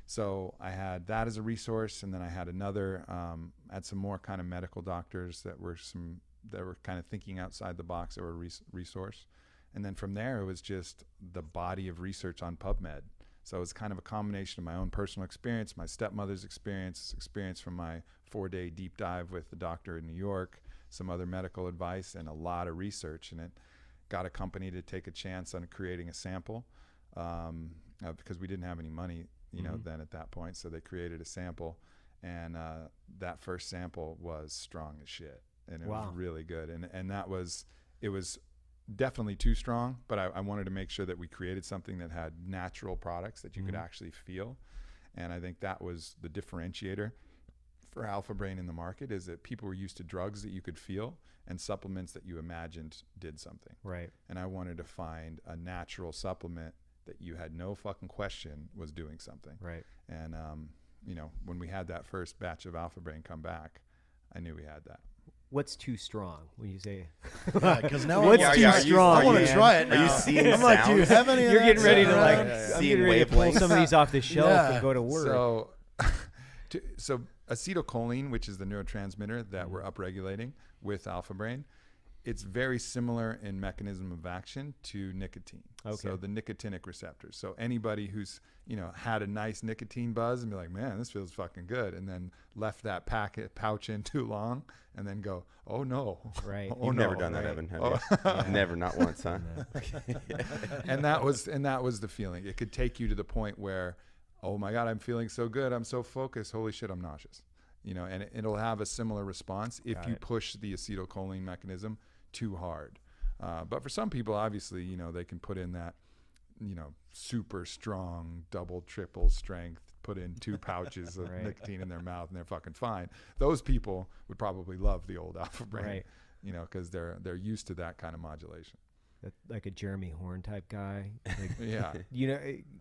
So I had that as a resource, and then I had had some more kind of medical doctors that were kind of thinking outside the box, that were a resource. And then from there, it was just the body of research on PubMed So it was kind of a combination of my own personal experience, my stepmother's experience from my 4-day deep dive with the doctor in New York, some other medical advice, and a lot of research. And it got a company to take a chance on creating a sample because we didn't have any money, then at that point. So they created a sample, and that first sample was strong as shit, and it was really good. And it was definitely too strong, but I wanted to make sure that we created something that had natural products that you could actually feel. And I think that was the differentiator for Alpha Brain in the market, is that people were used to drugs that you could feel and supplements that you imagined did something. Right. And I wanted to find a natural supplement that you had no fucking question was doing something. Right. And, when we had that first batch of Alpha Brain come back, I knew we had that. What's too strong when you say? Because now What's too strong? I want to man? try it now. Are you seeing I'm like, do you have any? You're getting ready to like. I'm Seeing getting ready to pull wavelengths. some of these off the shelf and go to work. So acetylcholine, which is the neurotransmitter that we're upregulating with Alpha Brain, it's very similar in mechanism of action to nicotine. Okay. So the nicotinic receptors. So anybody who's, had a nice nicotine buzz and be like, man, this feels fucking good, and then left that pouch in too long and then go, oh no. Right. Oh, You've no. never done that, Evan, have you? Never, not once, huh? And that was the feeling. It could take you to the point where, oh my God, I'm feeling so good. I'm so focused. Holy shit, I'm nauseous. And it'll have a similar response if you push the acetylcholine mechanism too hard. But for some people, obviously, they can put in that, super strong, double, triple strength, put in 2 pouches of nicotine in their mouth and they're fucking fine. Those people would probably love the old Alpha Brain, because they're used to that kind of modulation. Like a Jeremy Horn type guy. Like, Yeah.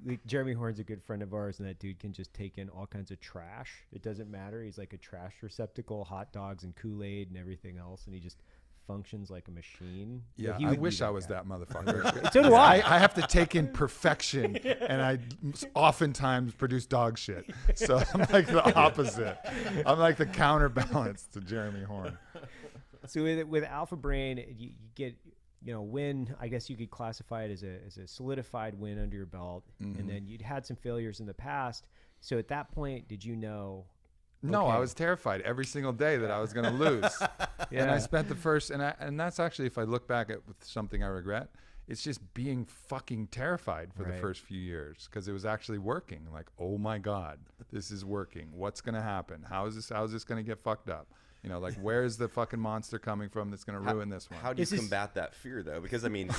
Like Jeremy Horn's a good friend of ours, and that dude can just take in all kinds of trash. It doesn't matter. He's like a trash receptacle, hot dogs and Kool-Aid and everything else, and he just functions like a machine. Yeah, he I would be wish I was guy. that motherfucker. So do I. I have to take in perfection, and I oftentimes produce dog shit. So I'm like the opposite. I'm like the counterbalance to Jeremy Horn. So with Alpha Brain, you get win. I guess you could classify it as a solidified win under your belt, and then you'd had some failures in the past. So at that point, did you know? No, okay, I was terrified every single day that I was going to lose. Yeah. And I spent the first, and that's actually, if I look back at something I regret, it's just being fucking terrified for the first few years, because it was actually working. Like, oh my God, this is working. What's going to happen? How is this going to get fucked up? Like, where's the fucking monster coming from that's going to ruin this one? How do you combat that fear, though? Because, I mean,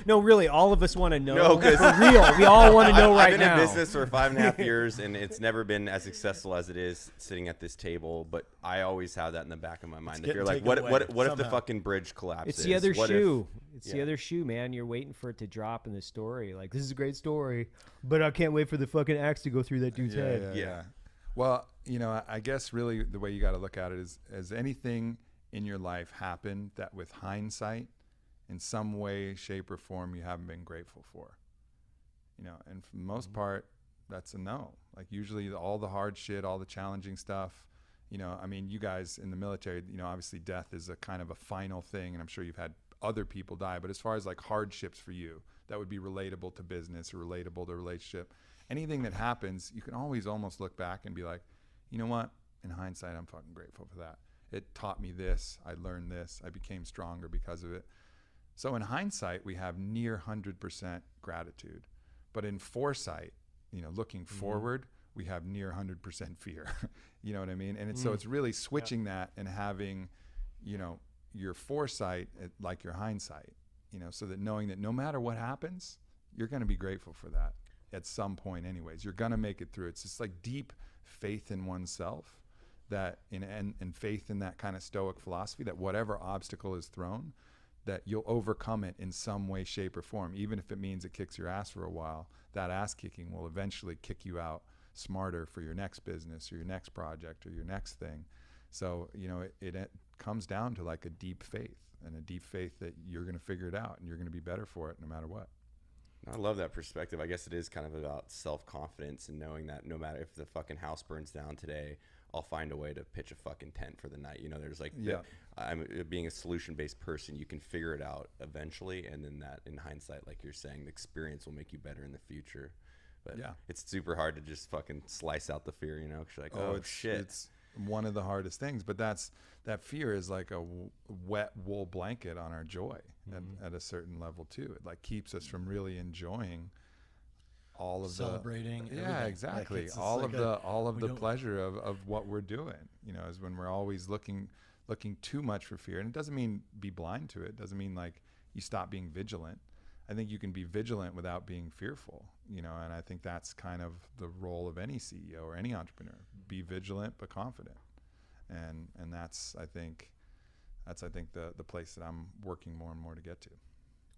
No, really, all of us want to know. No, 'cause- for real, we all want to know right I've been now. in business for 5.5 years, and it's never been as successful as it is sitting at this table. But I always have that in the back of my mind. If you're like, what if the fucking bridge collapses? It's the other What shoe. if- It's the other shoe, man. You're waiting for it to drop in the story. Like, this is a great story, but I can't wait for the fucking axe to go through that dude's head. Yeah. Well, I guess really the way you got to look at it is, has anything in your life happened that with hindsight, in some way, shape, or form, you haven't been grateful for? And for the most part, that's a no. Like, usually all the hard shit, all the challenging stuff, I mean, you guys in the military, obviously death is a kind of a final thing, and I'm sure you've had other people die, but as far as like hardships for you, that would be relatable to business or relatable to relationship. Anything that happens, you can always almost look back and be like, you know what? In hindsight, I'm fucking grateful for that. It taught me this. I learned this. I became stronger because of it. So in hindsight, we have near 100% gratitude. But in foresight, looking forward, we have near 100% fear. You know what I mean? And so it's really switching that and having, your foresight like your hindsight, so that knowing that no matter what happens, you're going to be grateful for that at some point anyways. You're going to make it through. It's just like deep faith in oneself, that and faith in that kind of stoic philosophy, that whatever obstacle is thrown, that you'll overcome it in some way, shape, or form. Even if it means it kicks your ass for a while, that ass kicking will eventually kick you out smarter for your next business or your next project or your next thing. So, it comes down to like a deep faith, and a deep faith that you're going to figure it out and you're going to be better for it no matter what. I love that perspective. I guess it is kind of about self-confidence and knowing that no matter if the fucking house burns down today, I'll find a way to pitch a fucking tent for the night. There's like, I'm being a solution-based person. You can figure it out eventually, and then that, in hindsight, like you're saying, the experience will make you better in the future. But Yeah. it's super hard to just fucking slice out the fear, you know, 'cause you're like, oh, shit. It's one of the hardest things, but that fear is like a wet wool blanket on our joy at a certain level too. It like keeps us from really enjoying all of celebrating the everything. exactly It's all like of we the don't- pleasure of what we're doing, you know, is when we're always looking too much for fear. And it doesn't mean be blind to it. It doesn't mean like you stop being vigilant. I think you can be vigilant without being fearful, you know, and I think that's kind of the role of any CEO or any entrepreneur. Be vigilant but confident. And that's I think the place that I'm working more and more to get to.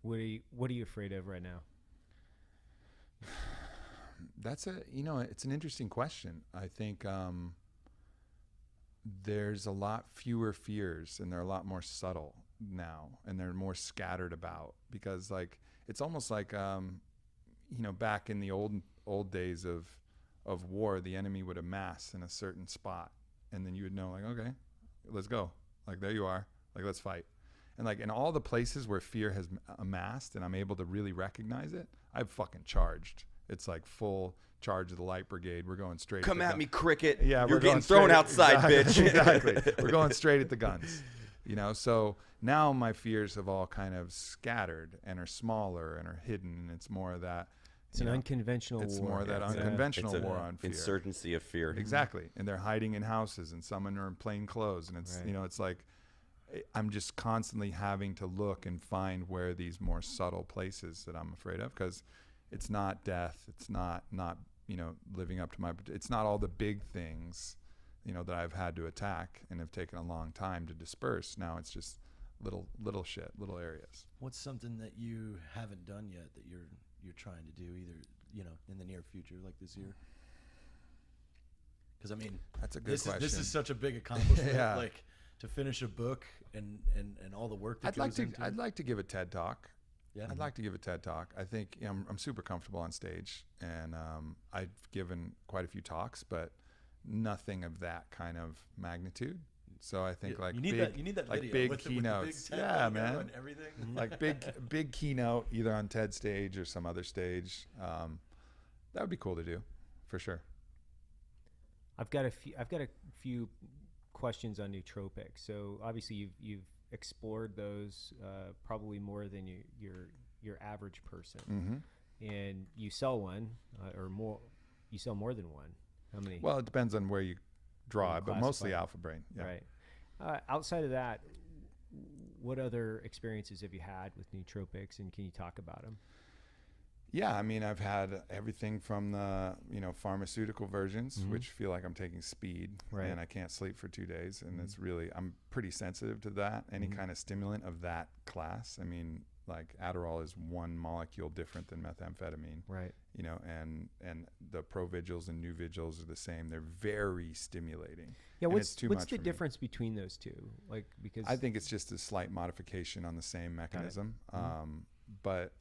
What are you afraid of right now? That's it's an interesting question. I think there's a lot fewer fears and they're a lot more subtle now, and they're more scattered about, because like it's almost like back in the old days of war, the enemy would amass in a certain spot, and then you would know, like, okay, let's go, like there you are, like let's fight. And like in all the places where fear has amassed and I'm able to really recognize it, I've fucking charged. It's like full charge of the light brigade. We're going straight. Come at me, cricket. Yeah, you're we're going getting thrown straight- outside, exactly, bitch. Exactly. We're going straight at the guns. You know, so now my fears have all kind of scattered and are smaller and are hidden, and it's more of that. It's an unconventional war. It's more of that It's a- unconventional It's a war on fear. insurgency of fear. Exactly. And they're hiding in houses, and some are in plain clothes, and it's Right. it's like I'm just constantly having to look and find where these more subtle places that I'm afraid of, because it's not death, it's not living up to it's not all the big things that I've had to attack and have taken a long time to disperse. Now it's just little shit, little areas. What's something that you haven't done yet that you're trying to do, either in the near future, like this year? Because I mean, That's a good question. This is such a big accomplishment. Yeah. Like to finish a book and all the work that I'd like goes into I'd like to give a TED talk. Yeah. I'd like to give a TED talk. I think I'm super comfortable on stage, and I've given quite a few talks, but nothing of that kind of magnitude. So I think like you need that like video big with keynotes. The big TED Yeah, logo man. and everything. Like big keynote either on TED stage or some other stage. That would be cool to do, for sure. I've got a few questions on nootropics. So obviously you've explored those probably more than your average person, and you sell one or more. You sell more than one. How many? Well, it depends on where you draw it, but mostly classify. Alpha Brain. Yeah. Right. Outside of that, what other experiences have you had with nootropics, and can you talk about them? Yeah, I mean, I've had everything from the pharmaceutical versions, which feel like I'm taking speed, Right. and I can't sleep for 2 days, and it's really, I'm pretty sensitive to that. Any kind of stimulant of that class. I mean, like Adderall is one molecule different than methamphetamine, Right. and the Provigils and Nuvigils are the same. They're very stimulating. Yeah. And What's it's too what's much the for me. difference between those two? Like, because I think it's just a slight modification on the same mechanism. But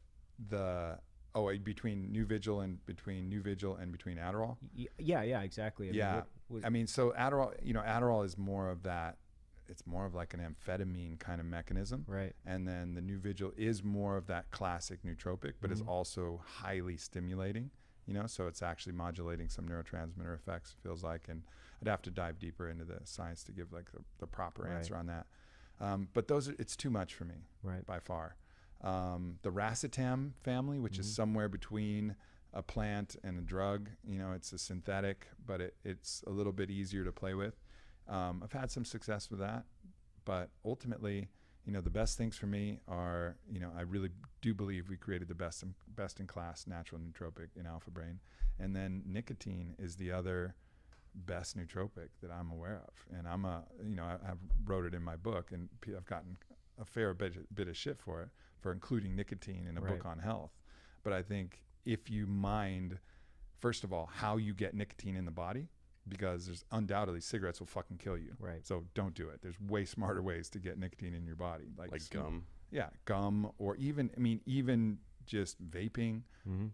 between Nuvigil and between Adderall. yeah, exactly. I mean, Yeah. what- I mean, so Adderall is more of that. It's more of like an amphetamine kind of mechanism. Right. And then the Nuvigil is more of that classic nootropic, but is also highly stimulating, so it's actually modulating some neurotransmitter effects, it feels like. And I'd have to dive deeper into the science to give like the proper answer on that. But it's too much for me, Right. by far. The racetam family, which is somewhere between a plant and a drug, it's a synthetic, but it's a little bit easier to play with. I've had some success with that, but ultimately, the best things for me are, I really do believe we created the best in class natural nootropic in Alpha Brain. And then nicotine is the other best nootropic that I'm aware of. And I wrote it in my book, and I've gotten a fair bit of shit for including nicotine in a book on health. But I think if you mind, first of all, how you get nicotine in the body, because there's undoubtedly cigarettes will fucking kill you. Right. So don't do it. There's way smarter ways to get nicotine in your body. Like gum. Yeah, gum, or even just vaping,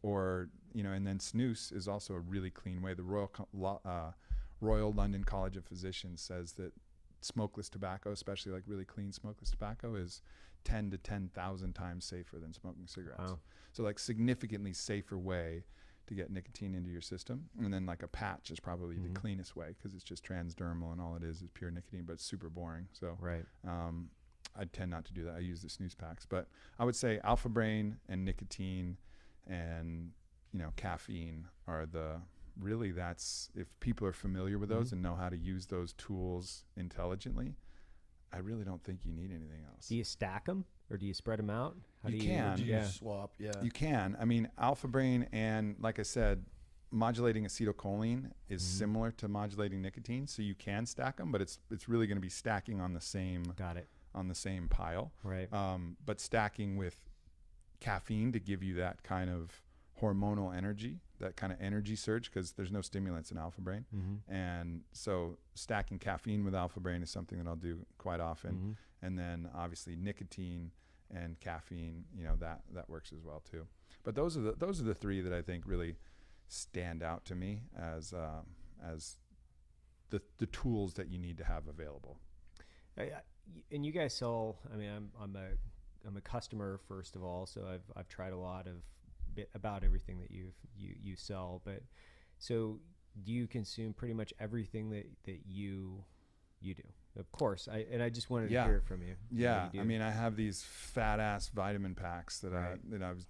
or, and then snus is also a really clean way. The Royal London College of Physicians says that smokeless tobacco, especially like really clean smokeless tobacco, is 10 to 10,000 times safer than smoking cigarettes. Wow. So like significantly safer way to get nicotine into your system. And then like a patch is probably the cleanest way because it's just transdermal and all it is pure nicotine, but it's super boring. So I tend not to do that. I use the snooze packs, but I would say Alpha Brain and nicotine and, you know, caffeine are that's if people are familiar with those and know how to use those tools intelligently, I really don't think you need anything else. Do you stack them or do you spread them out? How You do can. Do you swap? Yeah. You can. I mean, Alpha Brain and, like I said, modulating acetylcholine is similar to modulating nicotine, so you can stack them, but it's really going to be stacking on the same pile. Right. But stacking with caffeine to give you that kind of hormonal energy, that kind of energy surge, because there's no stimulants in Alpha Brain. And so stacking caffeine with Alpha Brain is something that I'll do quite often. And then obviously nicotine and caffeine, you know, that works as well too. But those are the three that I think really stand out to me as the tools that you need to have available. And you guys sell, I mean, I'm a customer first of all, so I've tried a lot of about everything that you sell, but so do you consume pretty much everything that you do? Of course. I just wanted to hear it from you. Yeah. I mean, I have these fat ass vitamin packs that I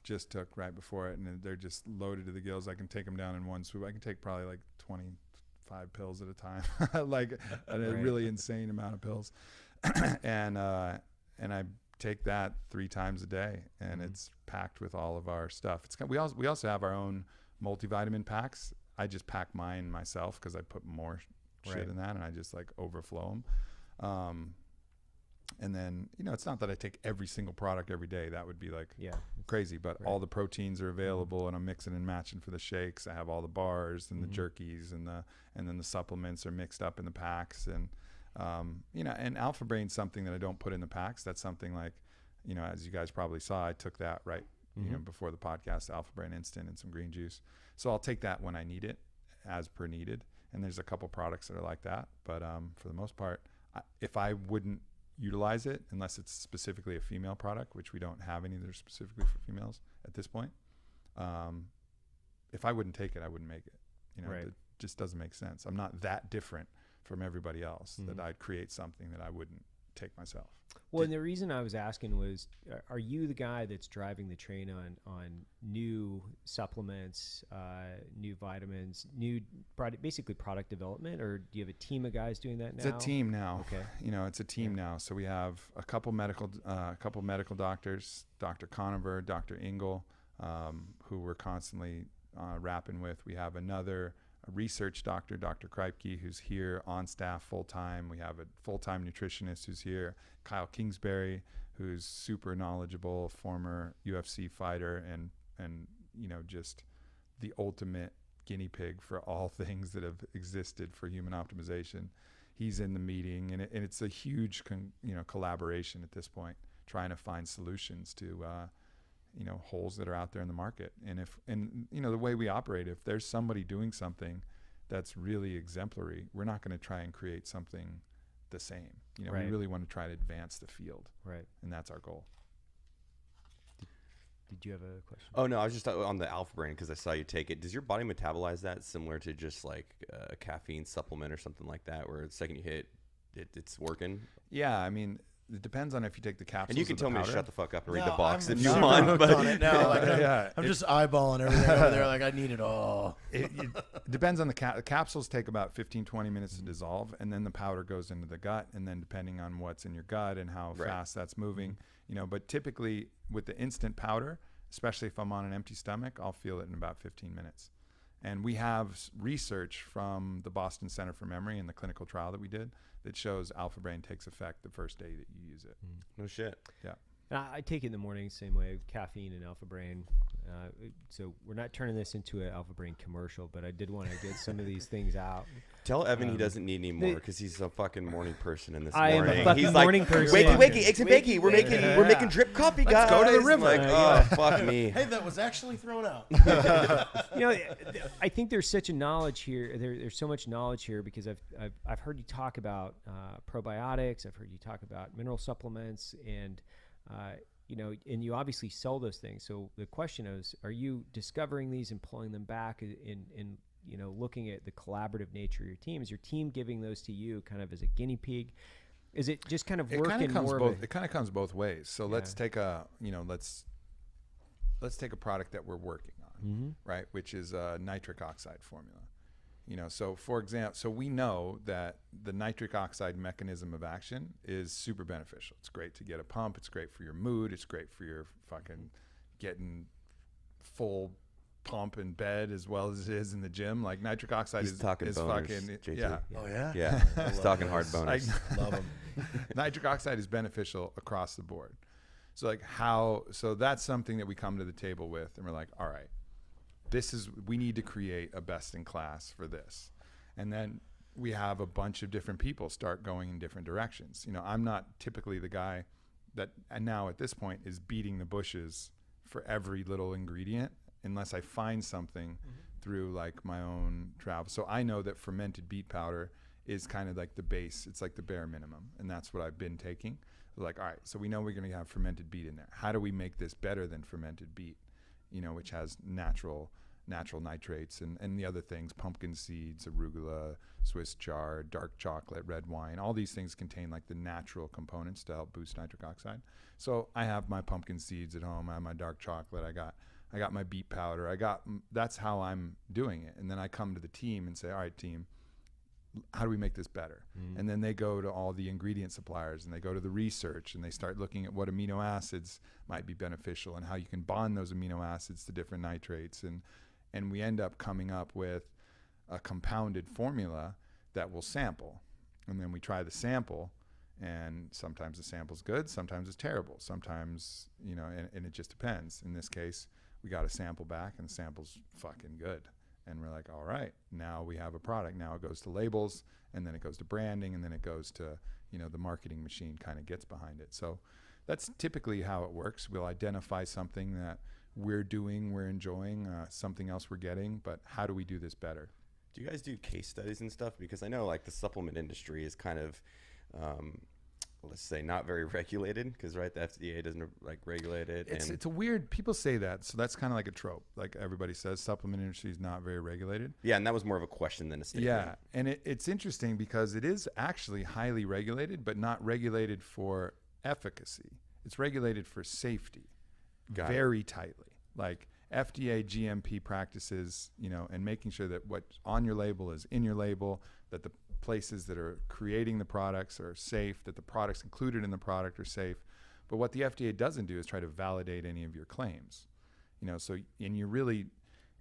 just took right before it, and they're just loaded to the gills. I can take them down in one swoop. I can take probably like 25 pills at a time, like a really insane amount of pills. And I take that 3 times a day, and it's packed with all of our stuff. We also have our own multivitamin packs. I just pack mine myself because I put more shit in that, and I just like overflow them. And then, you know, it's not that I take every single product every day. That would be like crazy, but all the proteins are available, and I'm mixing and matching for the shakes. I have all the bars and the jerkies, and then the supplements are mixed up in the packs. And you know, and Alpha Brain's something that I don't put in the packs. That's something like, you know, as you guys probably saw, I took that you know, before the podcast, Alpha Brain Instant and some green juice. So I'll take that when I need it, as per needed. And there's a couple products that are like that, but for the most part, if I wouldn't utilize it, unless it's specifically a female product, which we don't have any that are specifically for females at this point, if I wouldn't take it, I wouldn't make it. You know, it just doesn't make sense. I'm not that different from everybody else that I'd create something that I wouldn't take myself. Well, and the reason I was asking was, are you the guy that's driving the train on new supplements, new vitamins, basically product development, or do you have a team of guys doing that now? It's a team now. Okay. You know, it's a team now. So we have a couple medical doctors, Dr. Conover, Dr. Engel, who we're constantly rapping with. We have another research doctor, Dr. Kreipke, who's here on staff full-time. We have a full-time nutritionist who's here, Kyle Kingsbury, who's super knowledgeable, former UFC fighter, and you know, just the ultimate guinea pig for all things that have existed for human optimization. He's in the meeting, and it's a huge collaboration at this point, trying to find solutions to you know, holes that are out there in the market. And you know, the way we operate, if there's somebody doing something that's really exemplary, we're not going to try and create something the same. You know, we really want to try to advance the field. Right. And that's our goal. Did you have a question? Oh, no, I was just on the Alpha Brain because I saw you take it. Does your body metabolize that similar to just like a caffeine supplement or something like that, where the second you hit it, it's working? Yeah, I mean, it depends on if you take the capsules. And you can tell me to shut the fuck up and read No, the box I'm if you super want. hooked But on it now. Like, I'm just eyeballing everything over there. Like, I need it all. It depends on the capsules take about 15-20 minutes to dissolve, and then the powder goes into the gut, and then depending on what's in your gut and how fast that's moving, you know. But typically with the instant powder, especially if I'm on an empty stomach, I'll feel it in about 15 minutes. And we have research from the Boston Center for Memory and the clinical trial that we did that shows Alpha Brain takes effect the first day that you use it. No shit. Yeah. And I take it in the morning, same way, caffeine and Alpha Brain. So we're not turning this into an Alpha Brain commercial, but I did want to get some of these things out. Tell Evan he doesn't need any more because he's a fucking morning person in this I am morning. a fucking He's morning like, person. Wakey, eggs and bakey. We're making drip coffee, guys. Let's go to the river. Like, oh, fuck me. Hey, that was actually thrown out. You know, I think there's such a knowledge here. There's so much knowledge here because I've heard you talk about probiotics. I've heard you talk about mineral supplements, and you know, and you obviously sell those things. So the question is, are you discovering these and pulling them back in you know, looking at the collaborative nature of your team? Is your team giving those to you kind of as a guinea pig? Is it just kind of working more? It kind of comes both ways. So let's take a, you know, let's take a product that we're working on, right? Which is a nitric oxide formula. You know, so for example, so we know that the nitric oxide mechanism of action is super beneficial. It's great to get a pump. It's great for your mood. It's great for your fucking getting full pump in bed as well as it is in the gym. Like nitric oxide is boners, fucking, JT. yeah. Oh yeah. Yeah, he's talking hard bonus. Love them. Nitric oxide is beneficial across the board. So like so that's something that we come to the table with and we're like, all right, we need to create a best in class for this. And then we have a bunch of different people start going in different directions. You know, I'm not typically the guy that, and now at this point, is beating the bushes for every little ingredient unless I find something through like my own travel. So I know that fermented beet powder is kind of like the base. It's like the bare minimum. And that's what I've been taking. Like, all right, so we know we're going to have fermented beet in there. How do we make this better than fermented beet? You know, which has natural nitrates and the other things, pumpkin seeds, arugula, Swiss chard, dark chocolate, red wine. All these things contain like the natural components to help boost nitric oxide. So I have my pumpkin seeds at home. I have my dark chocolate. I got my beet powder. That's how I'm doing it. And then I come to the team and say, all right, team, how do we make this better? And then they go to all the ingredient suppliers and they go to the research and they start looking at what amino acids might be beneficial and how you can bond those amino acids to different nitrates. And we end up coming up with a compounded formula that we'll sample. And then we try the sample, and sometimes the sample's good, sometimes it's terrible. Sometimes, you know, and it just depends. In this case, we got a sample back and the sample's fucking good. And we're like, all right, now we have a product. Now it goes to labels, and then it goes to branding, and then it goes to, you know, the marketing machine kind of gets behind it. So that's typically how it works. We'll identify something that we're doing, we're enjoying, something else we're getting, but how do we do this better? Do you guys do case studies and stuff? Because I know like the supplement industry is kind of, let's say, not very regulated because, right, the FDA doesn't like regulate it. It's a weird, people say that. So that's kind of like a trope. Like everybody says supplement industry is not very regulated. Yeah. And that was more of a question than a statement. Yeah. And it's interesting because it is actually highly regulated, but not regulated for efficacy. It's regulated for safety. Very tightly, like FDA GMP practices, you know, and making sure that what's on your label is in your label, that the places that are creating the products are safe, that the products included in the product are safe. But what the FDA doesn't do is try to validate any of your claims, you know, so,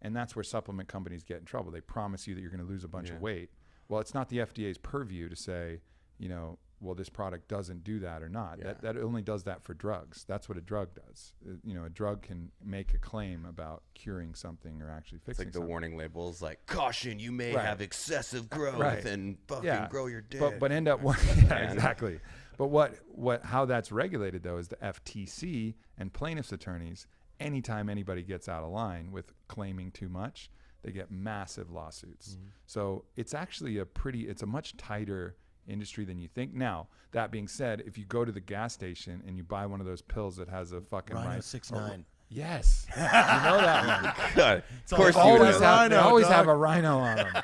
and that's where supplement companies get in trouble. They promise you that you're going to lose a bunch of weight. Well, it's not the FDA's purview to say, you know, well, this product doesn't do that or not. That only does that for drugs. That's what a drug does. You know, a drug can make a claim about curing something or actually fixing something. It's like the warning labels, like, caution, you may have excessive growth and fucking grow your dick. But end up, exactly. But how that's regulated though is the FTC and plaintiffs' attorneys. Anytime anybody gets out of line with claiming too much, they get massive lawsuits. So it's actually it's a much tighter industry than you think. Now, that being said, if you go to the gas station and you buy one of those pills that has a fucking Rhino 6'9". Yes. You know that one. God, of course you know. They always have a rhino on them.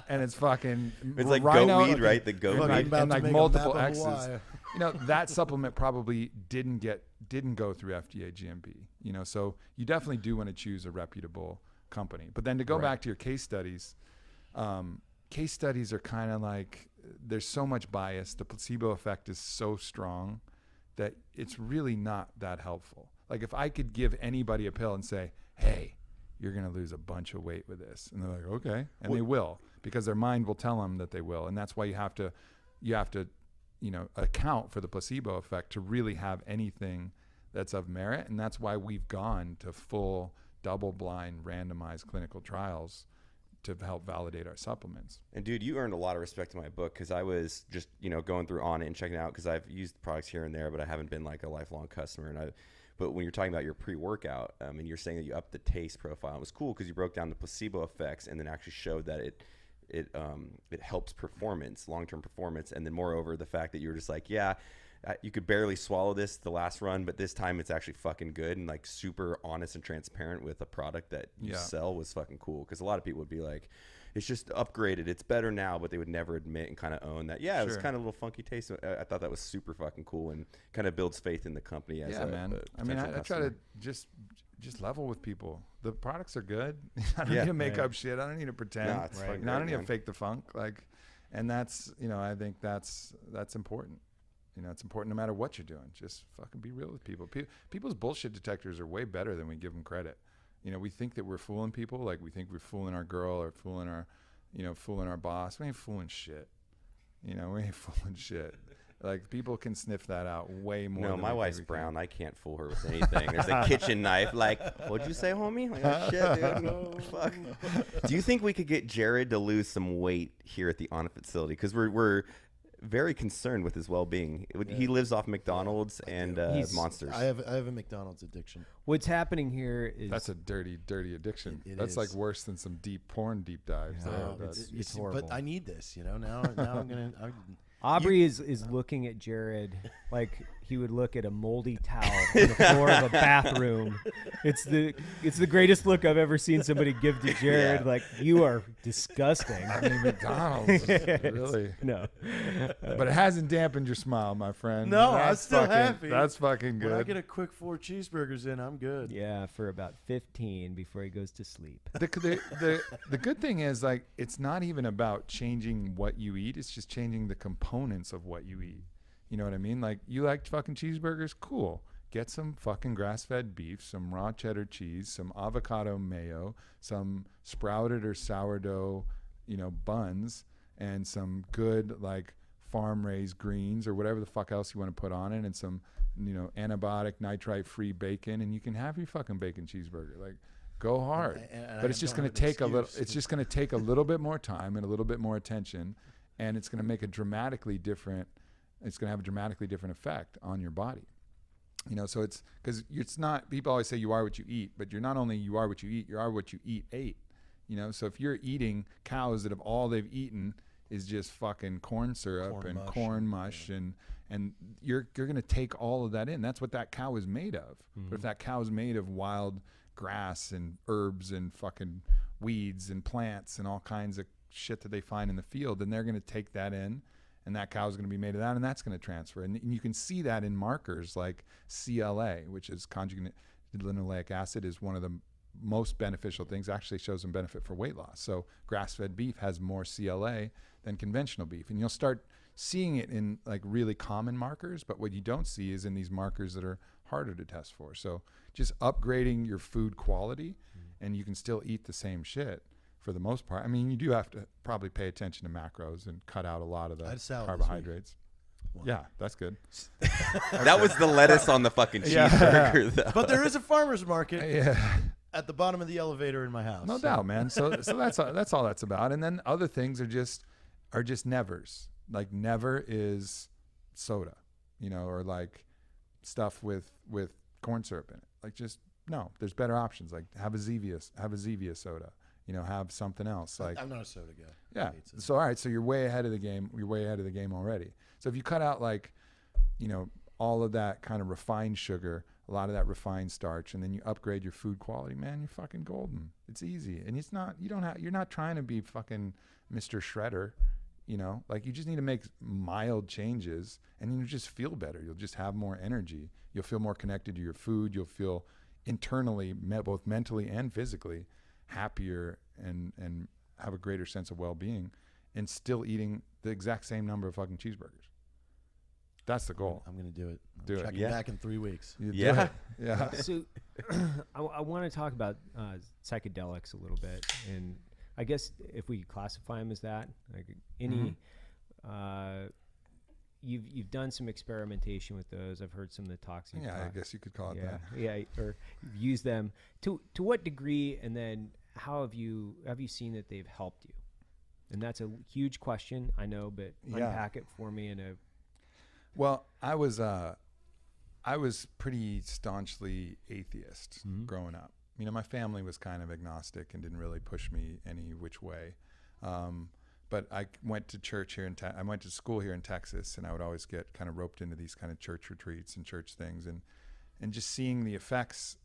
And it's fucking it's like rhino, goat weed, right? The goat weed. And like multiple X's. You know, that supplement probably didn't go through FDA GMP. You know, so you definitely do want to choose a reputable company. But then to go back to your case studies are kind of like, there's so much bias. The placebo effect is so strong that it's really not that helpful. Like if I could give anybody a pill and say, hey, you're going to lose a bunch of weight with this. And they're like, okay. And they will, because their mind will tell them that they will. And that's why you have to, you know, account for the placebo effect to really have anything that's of merit. And that's why we've gone to full double-blind randomized clinical trials to help validate our supplements. And dude, you earned a lot of respect in my book because I was just, you know, going through on it and checking it out because I've used products here and there, but I haven't been like a lifelong customer. But when you're talking about your pre-workout, and you're saying that you upped the taste profile, it was cool because you broke down the placebo effects and then actually showed that it helps performance, long-term performance, and then moreover the fact that you were just like, yeah, you could barely swallow this the last run, but this time it's actually fucking good, and like super honest and transparent with a product that you sell was fucking cool. Because a lot of people would be like, it's just upgraded, it's better now, but they would never admit and kind of own that. Yeah, it was kind of a little funky taste. I thought that was super fucking cool and kind of builds faith in the company. As man. I mean, I try to just level with people. The products are good. I don't need to make up shit. I don't need to pretend. No, it's fucking I don't great, need to fake the funk. Like, and that's, I think that's important. It's important no matter what you're doing. Just fucking be real with people. People's bullshit detectors are way better than we give them credit. We think that we're fooling people. Like, we think we're fooling our girl or fooling our boss. We ain't fooling shit. We ain't fooling shit. Like, people can sniff that out way more. No, my wife's brown. I can't fool her with anything. There's a kitchen knife. Like, what'd you say, homie? Like, oh, shit, dude. No, fuck. Do you think we could get Jared to lose some weight here at the On facility? Because we're very concerned with his well-being. He lives off McDonald's and Monsters. I have a McDonald's addiction. What's happening here is that's a dirty addiction. That's is. like worse than some deep porn deep dives. It's horrible. But I need this, Now I'm gonna. Aubrey is looking at Jared like he would look at a moldy towel on the floor of a bathroom. It's the greatest look I've ever seen somebody give to Jared. Like, you are disgusting. I mean, McDonald's, really. No. But it hasn't dampened your smile, my friend. No, I'm still happy. That's fucking good. When I get a quick 4 cheeseburgers in, I'm good. Yeah, for about 15 before he goes to sleep. The good thing is, like, it's not even about changing what you eat. It's just changing the components of what you eat. You know what I mean? Like, you like fucking cheeseburgers? Cool. Get some fucking grass-fed beef, some raw cheddar cheese, some avocado mayo, some sprouted or sourdough, buns, and some good, like, farm-raised greens or whatever the fuck else you want to put on it, and some, antibiotic, nitrite-free bacon, and you can have your fucking bacon cheeseburger. Like, go hard. But it's just going to take a little. It's just going to take a little bit more time and a little bit more attention, and it's going to make a dramatically different. It's going to have a dramatically different effect on your body. So it's because it's not. People always say you are what you eat, but you're not only you are what you are what you ate. So if you're eating cows that have all they've eaten is just fucking corn syrup and corn mush and you're going to take all of that in. That's what that cow is made of. Mm-hmm. But if that cow is made of wild grass and herbs and fucking weeds and plants and all kinds of shit that they find in the field, then they're going to take that in, and that cow is going to be made of that, and that's going to transfer. And you can see that in markers like CLA, which is conjugated linoleic acid, is one of the most beneficial things. Actually shows some benefit for weight loss. So grass-fed beef has more CLA than conventional beef, and you'll start seeing it in like really common markers, but what you don't see is in these markers that are harder to test for. So just upgrading your food quality, and you can still eat the same shit for the most part. I mean, you do have to probably pay attention to macros and cut out a lot of the carbohydrates. Yeah, that's good. That was the lettuce on the fucking cheeseburger, though. But there is a farmer's market at the bottom of the elevator in my house. No doubt, man. So that's all that's about. And then other things are just nevers. Like, never is soda, or like stuff with corn syrup in it. Like, just no. There's better options. Like, have a Zevia soda. Have something else. Like, I'm not a soda guy. Yeah. So all right. So you're way ahead of the game. You're way ahead of the game already. So if you cut out like, all of that kind of refined sugar, a lot of that refined starch, and then you upgrade your food quality, man, you're fucking golden. It's easy, and it's not. You're not trying to be fucking Mr. Shredder. Like, you just need to make mild changes, and you just feel better. You'll just have more energy. You'll feel more connected to your food. You'll feel internally, both mentally and physically, happier and have a greater sense of well-being, and still eating the exact same number of fucking cheeseburgers. That's the goal. I'm going to do it. Do it. Checking back in 3 weeks. Yeah. So I want to talk about psychedelics a little bit, and I guess if we classify them as that, like any, you've done some experimentation with those. I've heard some of the talks. I guess you could call it that. Yeah, or you've used them to what degree, and then how have you seen that they've helped you? And that's a huge question, I know, but unpack it for me in a. Well, I was pretty staunchly atheist growing up. My family was kind of agnostic and didn't really push me any which way. but I went to church here I went to school here in Texas, and I would always get kind of roped into these kind of church retreats and church things, and just seeing the effects,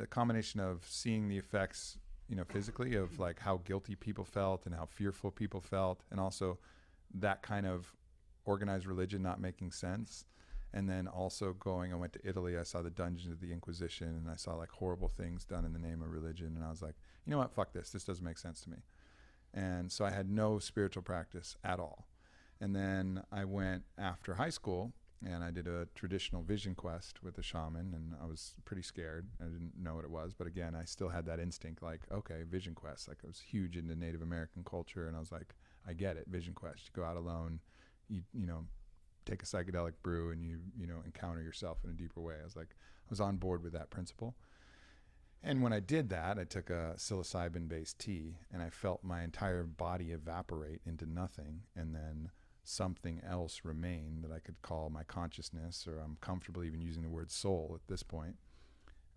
a combination of seeing the effects, you know, physically of like how guilty people felt and how fearful people felt, and also that kind of organized religion not making sense. And then also I went to Italy, I saw the dungeons of the Inquisition, and I saw like horrible things done in the name of religion. And I was like, you know what, fuck this doesn't make sense to me. And so I had no spiritual practice at all. And then I went after high school, and I did a traditional vision quest with a shaman, and I was pretty scared. I didn't know what it was, but again, I still had that instinct, like, okay, vision quest. Like, I was huge into Native American culture, and I was like, I get it, vision quest. You go out alone, you know, take a psychedelic brew, and you know, encounter yourself in a deeper way. I was on board with that principle. And when I did that, I took a psilocybin-based tea, and I felt my entire body evaporate into nothing, and then something else remained that I could call my consciousness, or I'm comfortable even using the word soul at this point.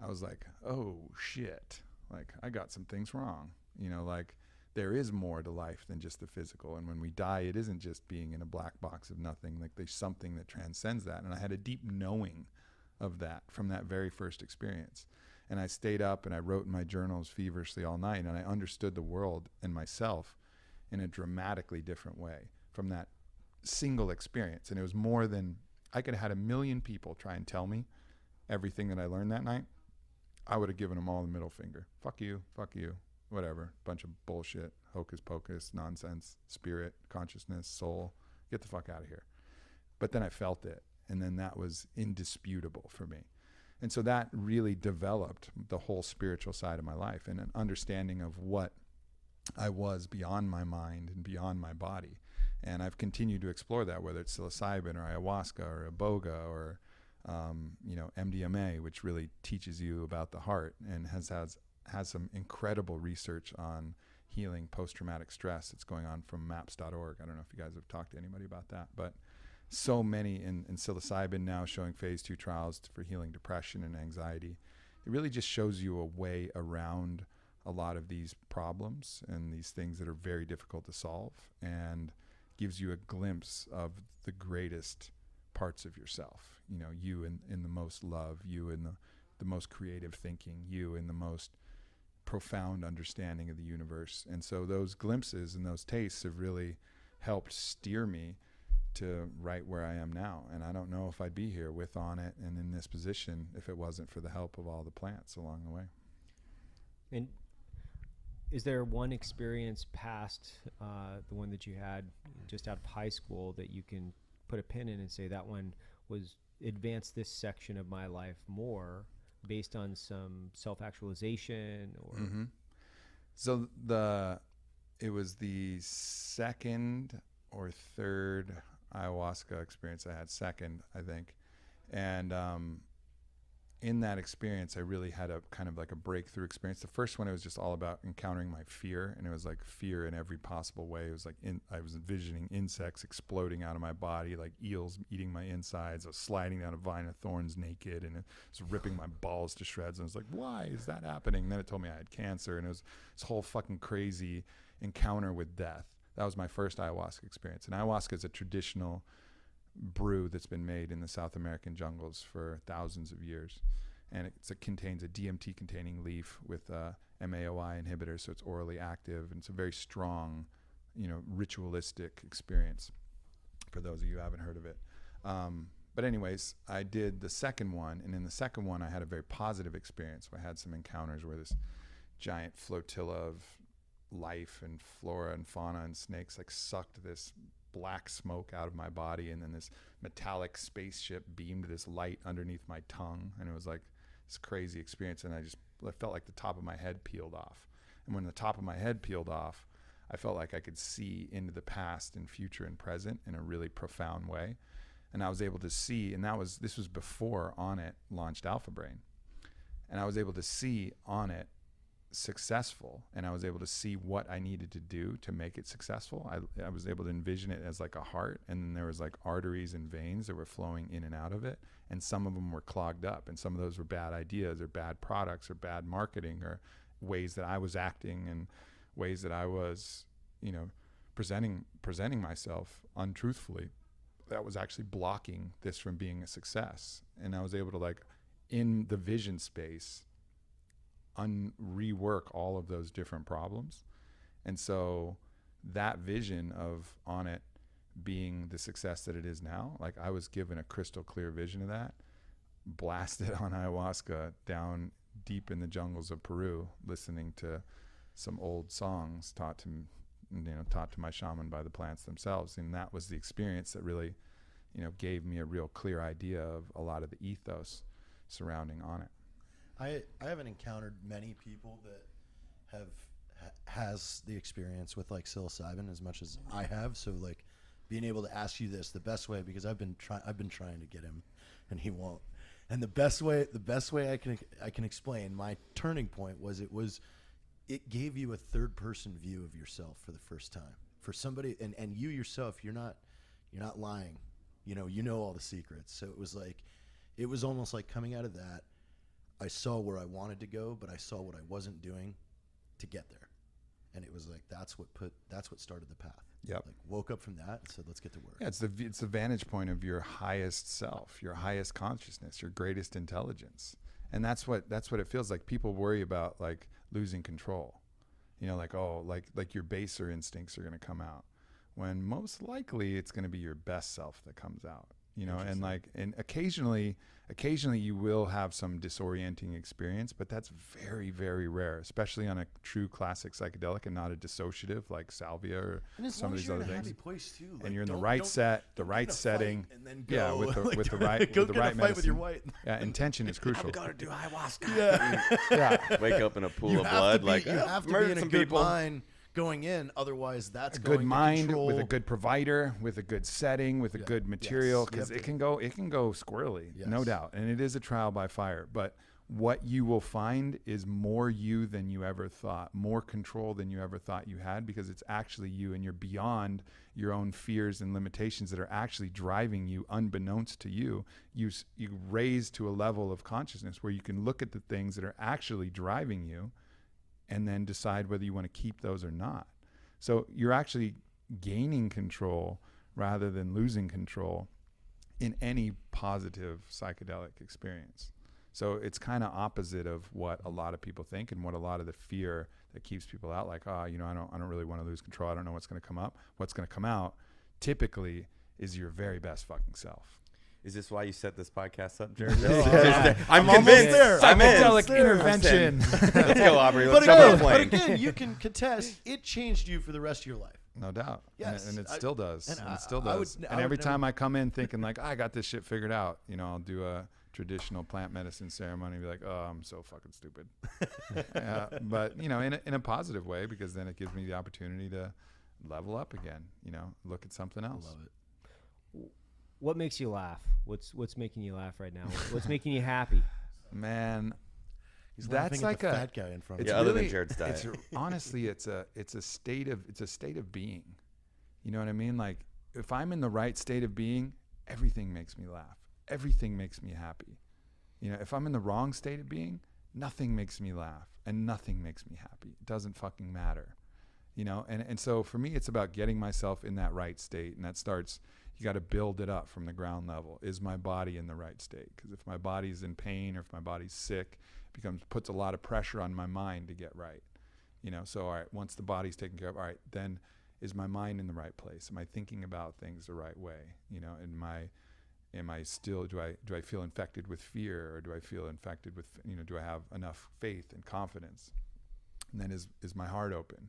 I was like, oh shit, like I got some things wrong. You know, like there is more to life than just the physical. And when we die, it isn't just being in a black box of nothing. Like there's something that transcends that. And I had a deep knowing of that from that very first experience. And I stayed up and I wrote in my journals feverishly all night, and I understood the world and myself in a dramatically different way from that single experience. And it was more than, I could have had 1 million people try and tell me everything that I learned that night. I would have given them all the middle finger. Fuck you, whatever. Bunch of bullshit, hocus pocus, nonsense, spirit, consciousness, soul. Get the fuck out of here. But then I felt it, and then that was indisputable for me. And so that really developed the whole spiritual side of my life, and an understanding of what I was beyond my mind and beyond my body. And I've continued to explore that, whether it's psilocybin or ayahuasca or iboga or, you know, MDMA, which really teaches you about the heart and has some incredible research on healing post-traumatic stress. It's going on from maps.org. I don't know if you guys have talked to anybody about that, but so many in psilocybin now showing phase 2 trials for healing depression and anxiety. It really just shows you a way around a lot of these problems and these things that are very difficult to solve, and gives you a glimpse of the greatest parts of yourself. You know, you in the most love, you in the most creative thinking, you in the most profound understanding of the universe. And so those glimpses and those tastes have really helped steer me to right where I am now. And I don't know if I'd be here with On It and in this position if it wasn't for the help of all the plants along the way. And is there one experience past the one that you had just out of high school that you can put a pin in and say that one was advanced this section of my life more based on some self-actualization or? Mm-hmm. So it was the second or third ayahuasca experience I had, second, I think. And in that experience, I really had a kind of like a breakthrough experience. The first one, it was just all about encountering my fear, and it was like fear in every possible way. It was like I was envisioning insects exploding out of my body, like eels eating my insides. I was sliding down a vine of thorns naked, and it was ripping my balls to shreds. And I was like, why is that happening? And then it told me I had cancer, and it was this whole fucking crazy encounter with death. That was my first ayahuasca experience. And ayahuasca is a traditional brew that's been made in the South American jungles for thousands of years. And it contains a DMT containing leaf with MAOI inhibitor, so it's orally active, and it's a very strong, you know, ritualistic experience for those of you who haven't heard of it. But anyways, I did the second one, and in the second one I had a very positive experience. I had some encounters where this giant flotilla of life and flora and fauna and snakes like sucked this black smoke out of my body, and then this metallic spaceship beamed this light underneath my tongue, and it was like this crazy experience. And I felt like the top of my head peeled off, and when the top of my head peeled off, I felt like I could see into the past and future and present in a really profound way. And I was able to see, and this was before On It launched Alpha Brain, and I was able to see On It successful, and I was able to see what I needed to do to make it successful. I was able to envision it as like a heart, and then there was like arteries and veins that were flowing in and out of it, and some of them were clogged up, and some of those were bad ideas or bad products or bad marketing or ways that I was acting and ways that I was, you know, presenting myself untruthfully, that was actually blocking this from being a success. And I was able to, like, in the vision space, rework all of those different problems. And so that vision of On It being the success that it is now, like, I was given a crystal clear vision of that, blasted on ayahuasca down deep in the jungles of Peru, listening to some old songs taught to my shaman by the plants themselves. And that was the experience that really, gave me a real clear idea of a lot of the ethos surrounding On It. I haven't encountered many people that has the experience with, like, psilocybin as much as I have. So, like, being able to ask you this the best way, because I've been trying to get him, and he won't. And the best way I can explain my turning point was it gave you a third person view of yourself for the first time. For somebody, and you yourself, you're not lying. You know all the secrets. So it was almost like coming out of that, I saw where I wanted to go, but I saw what I wasn't doing to get there. And it was like, that's what started the path. Yep. Like, woke up from that and said, let's get to work. Yeah, it's the vantage point of your highest self, your highest consciousness, your greatest intelligence. And that's what it feels like. People worry about, like, losing control. Like, like your baser instincts are going to come out, when most likely it's going to be your best self that comes out. And occasionally you will have some disorienting experience, but that's very, very rare, especially on a true classic psychedelic and not a dissociative like salvia or some of these other things. Too, like, and you're in the right setting, and then go, with the like, with the right go with the get right a fight medicine. with your white. Yeah, intention is crucial. I'm gonna do ayahuasca. Yeah, Wake up in a pool You of have blood, to be, like, you have to be murdered in a some good people. mind going in, otherwise that's a going good to mind control. with a good provider, with a good setting, with a good material, Yes. because You have it can go squirrely, Yes. no doubt, and it is a trial by fire. But what you will find is more you than you ever thought, more control than you ever thought you had, because it's actually you, and you're beyond your own fears and limitations that are actually driving you unbeknownst to you. You raise to a level of consciousness where you can look at the things that are actually driving you and then decide whether you want to keep those or not. So you're actually gaining control rather than losing control in any positive psychedelic experience. So it's kind of opposite of what a lot of people think, and what a lot of the fear that keeps people out, like, I don't really want to lose control. I don't know what's going to come up. What's going to come out typically is your very best fucking self. Is this why you set this podcast up, Jared? I'm convinced. almost there. I'm in. Psychedelic intervention. Let's go, Aubrey. Let's jump on a But plane. again, you can contest. It changed you for the rest of your life. No doubt. Yes, And it still does. and And I- it still I does. would- I And would every never- time I come in thinking, like, I got this shit figured out, I'll do a traditional plant medicine ceremony and be like, oh, I'm so fucking stupid. But, in a positive way, because then it gives me the opportunity to level up again, look at something else. Love it. What makes you laugh? What's making you laugh right now? What's making you happy? Man, He's that's laughing at like the a fat guy in front of Yeah, you. other than Jared's diet. Honestly, it's a state of being. You know what I mean? Like, if I'm in the right state of being, everything makes me laugh. Everything makes me happy. If I'm in the wrong state of being, nothing makes me laugh and nothing makes me happy. It doesn't fucking matter. And so for me, it's about getting myself in that right state, and that starts, you got to build it up from the ground level. Is my body in the right state? Because if my body's in pain or if my body's sick, it puts a lot of pressure on my mind to get right. So all right, once the body's taken care of, all right, then is my mind in the right place? Am I thinking about things the right way? Am I still, do I feel infected with fear, or do I feel infected with, do I have enough faith and confidence? And then is my heart open?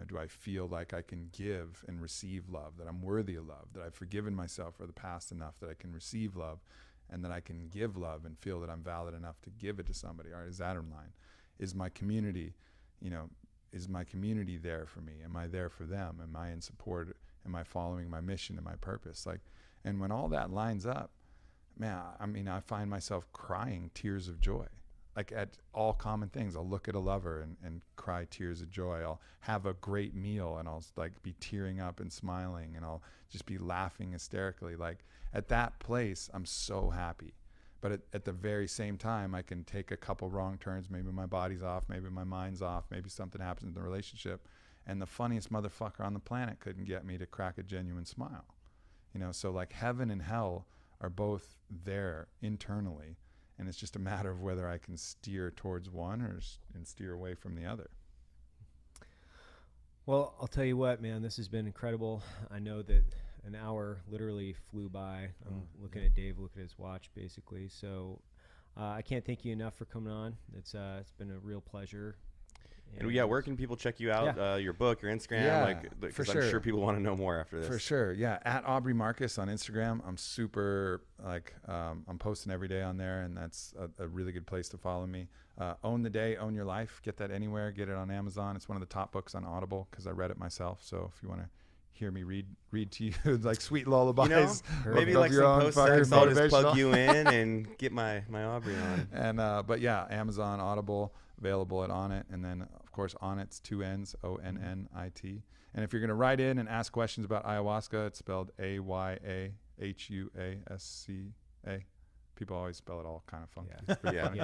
Do I feel like I can give and receive love, that I'm worthy of love, that I've forgiven myself for the past enough that I can receive love, and that I can give love and feel that I'm valid enough to give it to somebody? All right, is that in line? Is my community, is my community there for me? Am I there for them? Am I in support? Am I following my mission and my purpose? And when all that lines up, man, I find myself crying tears of joy. Like, at all common things. I'll look at a lover and cry tears of joy. I'll have a great meal and I'll be tearing up and smiling, and I'll just be laughing hysterically. Like, at that place, I'm so happy. But at the very same time, I can take a couple wrong turns. Maybe my body's off, maybe my mind's off, maybe something happens in the relationship, And the funniest motherfucker on the planet couldn't get me to crack a genuine smile. You know, so like heaven and hell are both there internally. And it's just a matter of whether I can steer towards one and steer away from the other. Well, I'll tell you what, man, this has been incredible. I know that an hour literally flew by. I'm looking at Dave, looking at his watch, basically. So I can't thank you enough for coming on. It's been a real pleasure. And yeah, where can people check you out? Your book, your Instagram, Yeah, because I'm sure people want to know more after this. For sure, yeah. At Aubrey Marcus on Instagram. I'm super I'm posting every day on there, and that's a really good place to follow me. Own the Day, Own Your Life. Get that anywhere. Get it on Amazon. It's one of the top books on Audible because I read it myself. So if you want to hear me read to you like sweet lullabies, maybe like some post-sex, I'll just plug you in and get my Aubrey on. And but yeah, Amazon, Audible, available at Onnit, and then of course Onnit's 2 N's, ONNIT. And if you're going to write in and ask questions about ayahuasca, it's spelled AYAHUASCA. People always spell it all kind of funky. It's pretty funny.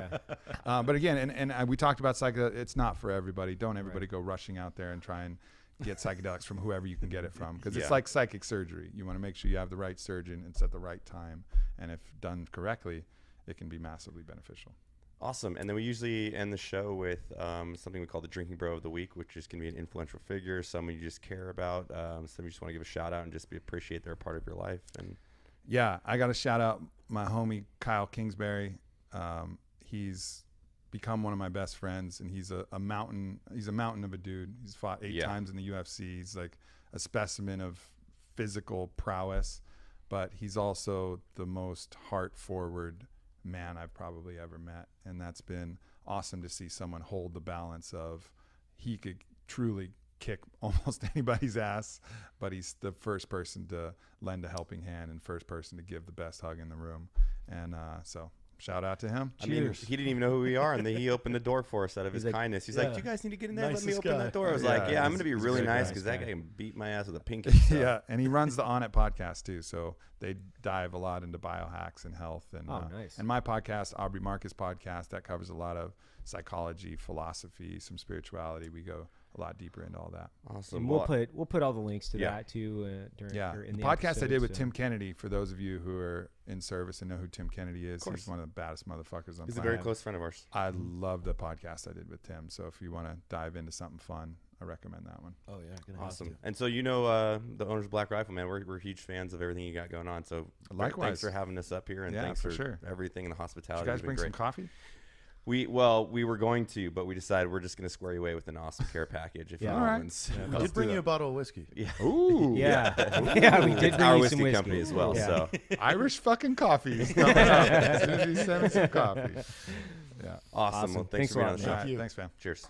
But again, and we talked about psychedelics. It's not for everybody. Don't everybody go rushing out there and try and get psychedelics from whoever you can get it from, because it's like psychic surgery. You want to make sure you have the right surgeon. It's at the right time, and if done correctly, it can be massively beneficial. Awesome. And then we usually end the show with something we call the Drinking Bro of the Week, which is going to be an influential figure, someone you just care about, someone you just want to give a shout out and just appreciate they're a part of your life. And yeah, I got to shout out my homie Kyle Kingsbury. He's become one of my best friends, and he's a mountain. He's a mountain of a dude. He's fought 8 times in the UFC. He's like a specimen of physical prowess, but he's also the most heart-forward man I've probably ever met. And that's been awesome to see someone hold the balance of he could truly kick almost anybody's ass, but he's the first person to lend a helping hand and first person to give the best hug in the room. And so shout out to him. I mean, he didn't even know who we are, and then he opened the door for us out of his kindness. He's like, "Do you guys need to get in there? Let me open that door." I was like, "Yeah, I'm going to be really nice because that guy can beat my ass with a pinky." So. Yeah, and he runs the Onnit podcast too, so they dive a lot into biohacks and health. And nice. And my podcast, Aubrey Marcus podcast, that covers a lot of psychology, philosophy, some spirituality. We go a lot deeper into all that. Awesome. And we'll put all the links to that too during in the podcast episode, I did with Tim Kennedy. For those of you who are in service and know who Tim Kennedy is, he's one of the baddest motherfuckers on He's planet. a very close friend of ours. I love the podcast I did with Tim. So if you want to dive into something fun, I recommend that one. Oh yeah, awesome. And so the owners of BlackRifle, man, we're huge fans of everything you got going on. So likewise, thanks for having us up here, and thanks for everything in the hospitality. Did you guys bring some coffee? We were going to, but we decided we're just going to square you away with an awesome care package. If all right. We did bring you a bottle of whiskey. Yeah. Ooh. Yeah, we did bring our you whiskey some whiskey company as well. Yeah. So Irish fucking coffee is coming up. As soon as you send me some coffee. Yeah. Awesome. Well, thanks for being on the show. Thanks, fam. Cheers.